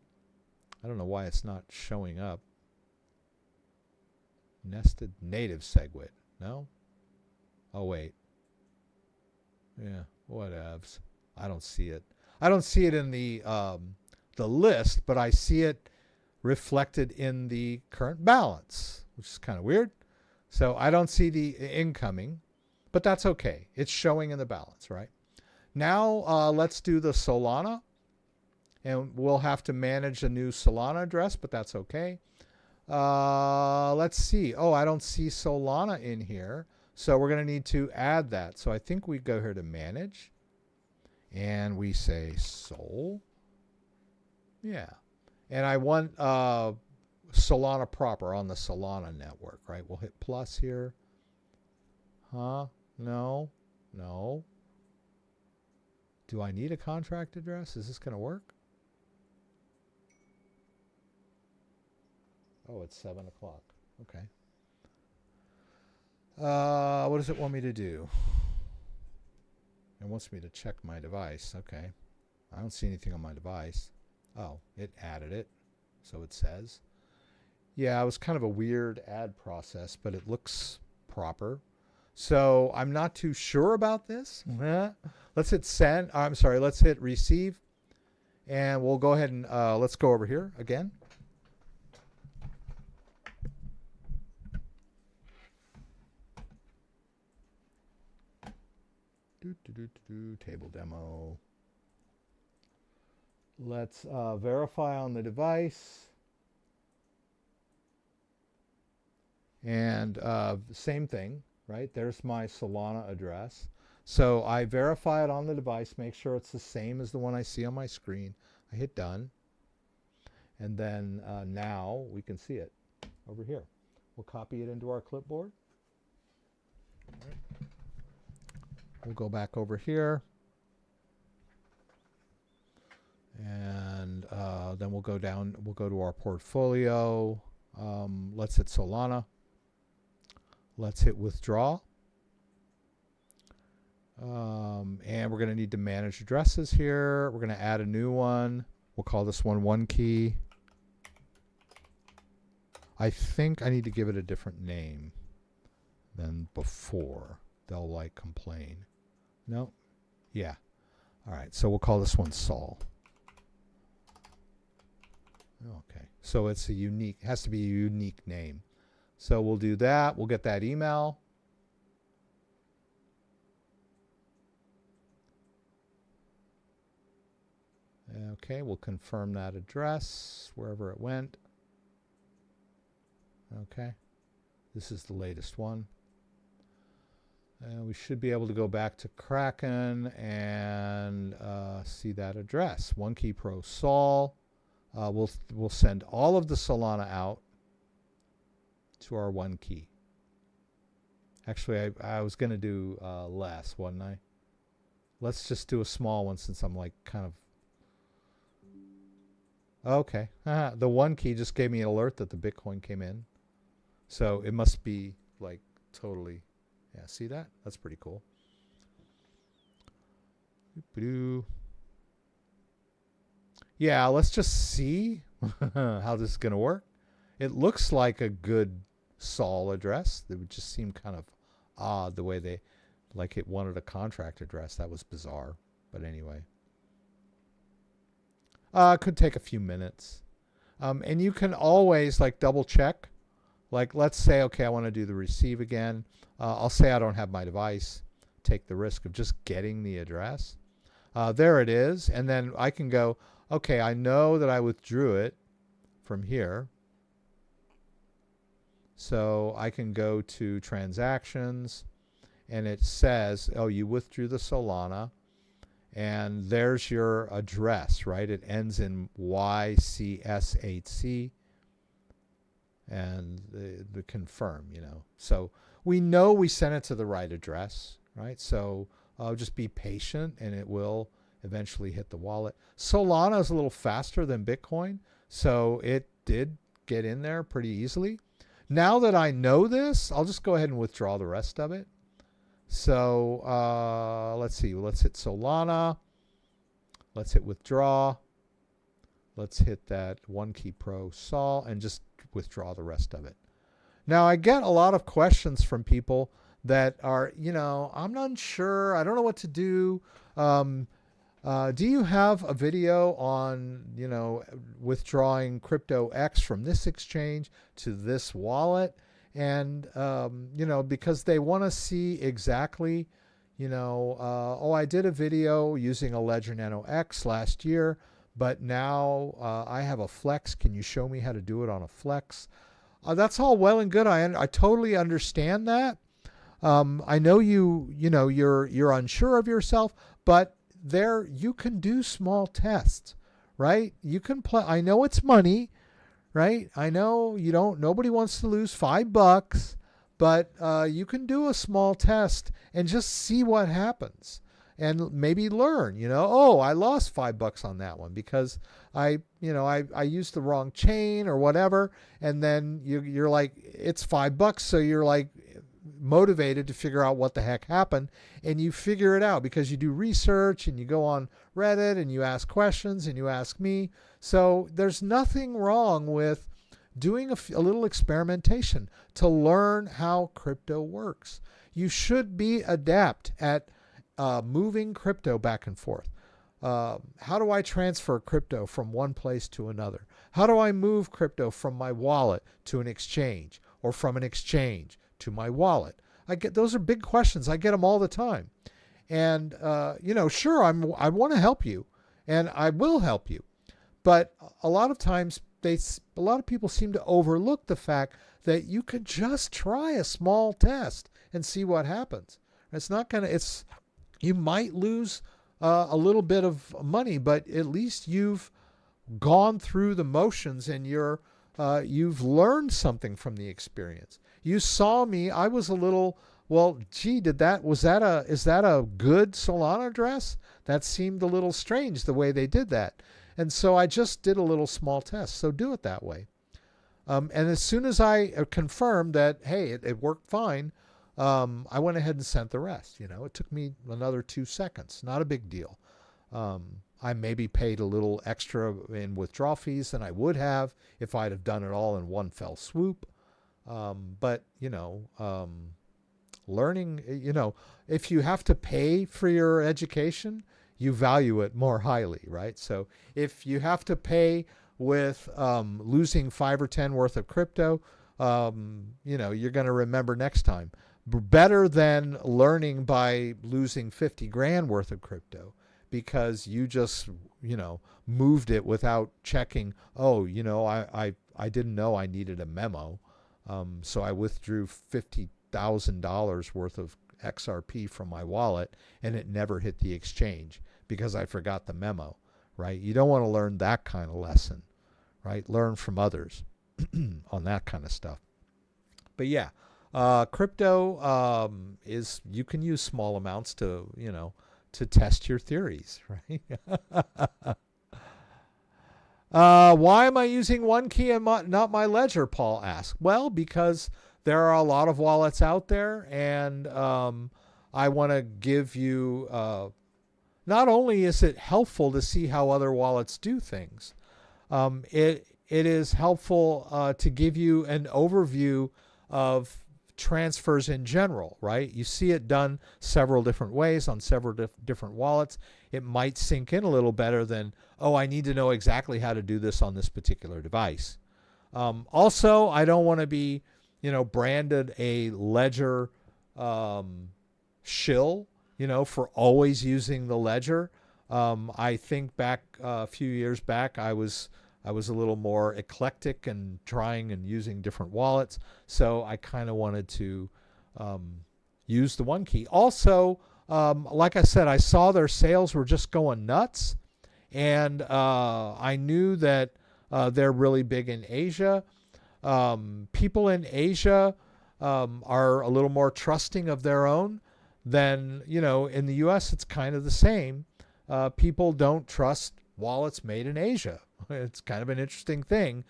I don't know why it's not showing up. Nested native SegWit. No? Oh, wait. Yeah, whatevs. I don't see it. I don't see it in the list, but I see it reflected in the current balance, which is kind of weird. So I don't see the incoming, but that's okay. It's showing in the balance, right? Now let's do the Solana, and we'll have to manage a new Solana address, but that's okay. Let's see. Oh, I don't see Solana in here, so we're going to need to add that. So I think we go here to manage, and we say Sol. Yeah, and I want Solana proper on the Solana network, right? We'll hit plus here. Huh? No. No. Do I need a contract address? Is this going to work? Oh, it's 7 o'clock. Okay. What does it want me to do? It wants me to check my device. Okay. I don't see anything on my device. Oh, it added it. So it says. Yeah, it was kind of a weird add process, but it looks proper. So I'm not too sure about this. Let's hit send. I'm sorry. Let's hit receive. And we'll go ahead and let's go over here again. Table demo. Let's verify on the device. And same thing, right? There's my Solana address. So I verify it on the device, make sure it's the same as the one I see on my screen. I hit done. And then now we can see it over here. We'll copy it into our clipboard. All right. We'll go back over here. And then we'll go down, we'll go to our portfolio. Let's hit Solana. Let's hit withdraw. And we're going to need to manage addresses here. We're going to add a new one. We'll call this one OneKey. I think I need to give it a different name than before. They'll like complain. No? Yeah. All right. So we'll call this one Sol. Okay. So it's a unique, has to be a unique name. So we'll do that. We'll get that email. Okay, we'll confirm that address wherever it went. Okay, this is the latest one. We should be able to go back to Kraken and see that address. OneKey Pro Sol. We'll send all of the Solana out to our OneKey. Actually, I was going to do less, wasn't I? Let's just do a small one since I'm like kind of... Okay. The OneKey just gave me an alert that the Bitcoin came in. So it must be like totally... Yeah, see that? That's pretty cool. Yeah, let's just see how this is going to work. It looks like a good Sol address. It would just seem kind of odd the way they, like it wanted a contract address. That was bizarre. But anyway. It could take a few minutes. And you can always like double check. Like let's say, okay, I want to do the receive again. I'll say I don't have my device. Take the risk of just getting the address. There it is. And then I can go, okay, I know that I withdrew it from here. So I can go to transactions and it says, oh, you withdrew the Solana and there's your address, right? It ends in YCS8C and the confirm, you know. So we know we sent it to the right address, right? So just be patient and it will eventually hit the wallet. Solana is a little faster than Bitcoin, so it did get in there pretty easily. Now that I know this, I'll just go ahead and withdraw the rest of it. So let's see. Let's hit Solana. Let's hit withdraw. Let's hit that OneKey Pro Sol and just withdraw the rest of it. Now, I get a lot of questions from people that are, you know, I'm not sure. I don't know what to do. Do you have a video on, you know, withdrawing crypto X from this exchange to this wallet? And, you know, because they want to see exactly, you know, oh, I did a video using a Ledger Nano X last year, but now I have a Flex. Can you show me how to do it on a Flex? That's all well and good. I totally understand that. I know you're unsure of yourself, but there you can do small tests, right? You can play. I know it's money, right? I know nobody wants to lose $5, but you can do a small test and just see what happens. and maybe learn, oh, I lost $5 on that one because I used the wrong chain or whatever. And then you're like, it's $5. So you're like motivated to figure out what the heck happened, and you figure it out because you do research and you go on Reddit and you ask questions and you ask me. So there's nothing wrong with doing a little experimentation to learn how crypto works. You should be adept at moving crypto back and forth. How do I transfer crypto from one place to another? How do I move crypto from my wallet to an exchange, or from an exchange to my wallet? Those are big questions. I get them all the time. And, sure, I want to help you, and I will help you. But a lot of times, a lot of people seem to overlook the fact that you could just try a small test and see what happens. You might lose a little bit of money, but at least you've gone through the motions and you've learned something from the experience. You saw me, I was a little, well, gee, is that a good Solana address? That seemed a little strange the way they did that. And so I just did a little small test. So do it that way. And as soon as I confirmed that, hey, it worked fine, I went ahead and sent the rest. It took me another 2 seconds. Not a big deal. I maybe paid a little extra in withdrawal fees than I would have if I'd have done it all in one fell swoop. But learning, if you have to pay for your education, you value it more highly, right? So if you have to pay with losing 5 or 10 worth of crypto, you're going to remember next time. Better than learning by losing 50 grand worth of crypto because you just, moved it without checking. Oh, I didn't know I needed a memo. So I withdrew $50,000 worth of XRP from my wallet and it never hit the exchange because I forgot the memo, right? You don't want to learn that kind of lesson, right? Learn from others on that kind of stuff. But yeah, crypto you can use small amounts to test your theories, right? Why am I using OneKey and not my ledger, Paul asked. Well, because there are a lot of wallets out there, and I want to give you, not only is it helpful to see how other wallets do things, it is helpful to give you an overview of transfers in general, right? You see it done several different ways on several different wallets. It might sink in a little better than, oh, I need to know exactly how to do this on this particular device. Also, I don't want to be, branded a ledger shill, for always using the ledger. I think back a few years back, I was a little more eclectic and trying and using different wallets. So I kind of wanted to use the OneKey. Also, like I said, I saw their sales were just going nuts. And I knew that they're really big in Asia. People in Asia are a little more trusting of their own than, in the US, it's kind of the same. People don't trust wallets made in Asia. It's kind of an interesting thing,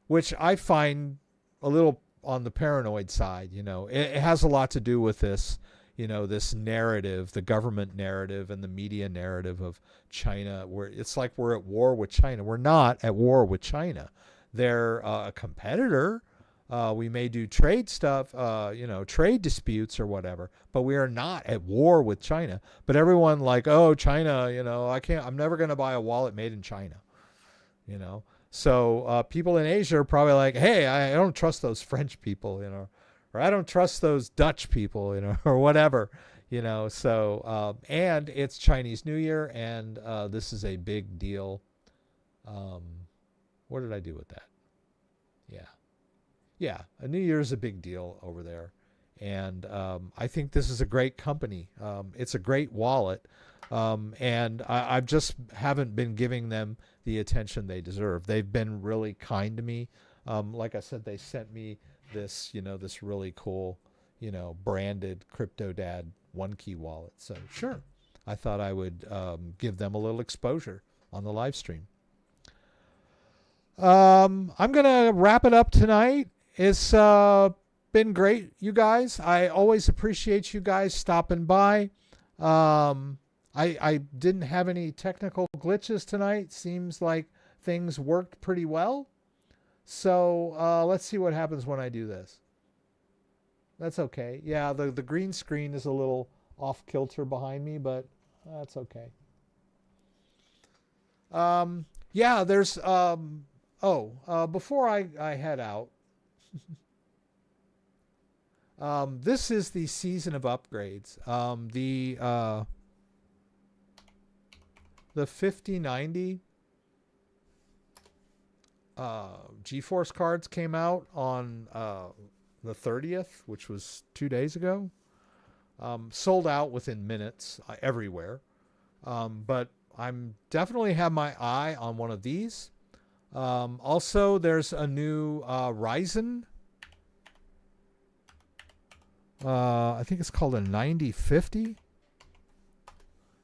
which I find a little on the paranoid side. It has a lot to do with this, this narrative, the government narrative and the media narrative of China, where it's like we're at war with China. We're not at war with China. They're a competitor. We may do trade stuff, trade disputes or whatever, but we are not at war with China. But everyone like, oh, China, I'm never going to buy a wallet made in China, So people in Asia are probably like, hey, I don't trust those French people, or I don't trust those Dutch people, or whatever, So, and it's Chinese New Year, and this is a big deal. What did I do with that? Yeah, a New Year is a big deal over there. And I think this is a great company. It's a great wallet. And I just haven't been giving them the attention they deserve. They've been really kind to me. Like I said, they sent me this, this really cool, branded CryptoDad OneKey wallet. So sure, I thought I would give them a little exposure on the live stream. I'm going to wrap it up tonight. It's been great, you guys. I always appreciate you guys stopping by. I didn't have any technical glitches tonight. Seems like things worked pretty well. So let's see what happens when I do this. That's okay. Yeah, the green screen is a little off kilter behind me, but that's okay. Yeah, there's before I head out, this is the season of upgrades. The 5090 GeForce cards came out on the 30th, which was 2 days ago. Sold out within minutes everywhere. But I'm definitely have my eye on one of these. Also, there's a new Ryzen. I think it's called a 9050.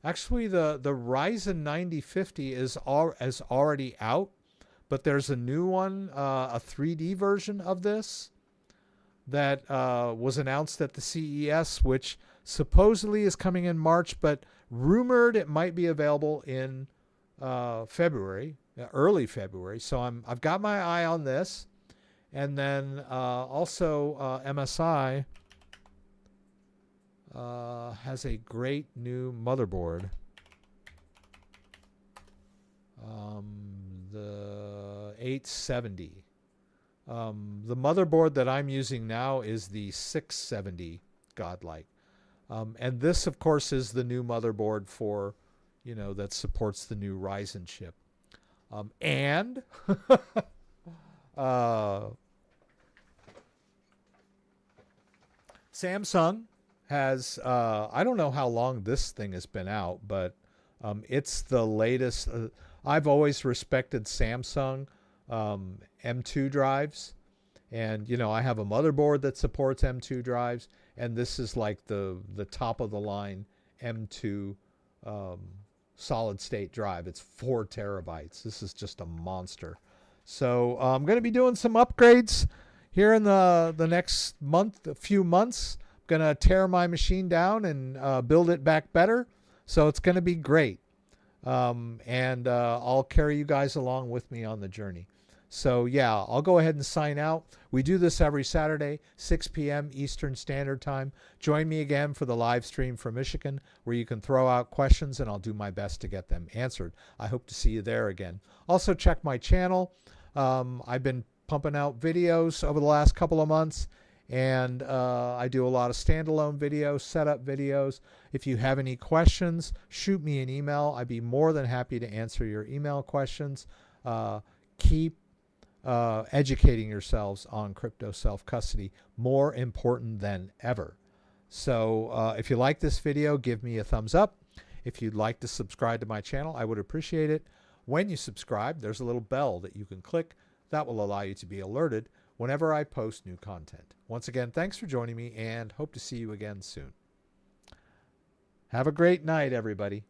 Actually, the Ryzen 9050 is already out, but there's a new one, a 3D version of this that was announced at the CES, which supposedly is coming in March, but rumored it might be available in February, early February. So I've got my eye on this, and then also MSI has a great new motherboard. The 870. The motherboard that I'm using now is the 670 Godlike. And this, of course, is the new motherboard for, that supports the new Ryzen chip. And Samsung has, I don't know how long this thing has been out, but it's the latest. I've always respected Samsung M2 drives. And, I have a motherboard that supports M2 drives. And this is like the top of the line M2 solid state drive. It's 4 terabytes. This is just a monster. So I'm going to be doing some upgrades here in the next few months. I'm going to tear my machine down and build it back better. So it's going to be great. And I'll carry you guys along with me on the journey. So yeah, I'll go ahead and sign out. We do this every Saturday, 6 p.m. Eastern Standard Time. Join me again for the live stream from Michigan, where you can throw out questions and I'll do my best to get them answered. I hope to see you there again. Also check my channel. I've been pumping out videos over the last couple of months, and I do a lot of standalone videos, setup videos. If you have any questions, shoot me an email. I'd be more than happy to answer your email questions. Keep educating yourselves on crypto self-custody, more important than ever. So if you like this video, give me a thumbs up. If you'd like to subscribe to my channel, I would appreciate it. When you subscribe, there's a little bell that you can click that will allow you to be alerted whenever I post new content. Once again, thanks for joining me, and hope to see you again soon. Have a great night, everybody.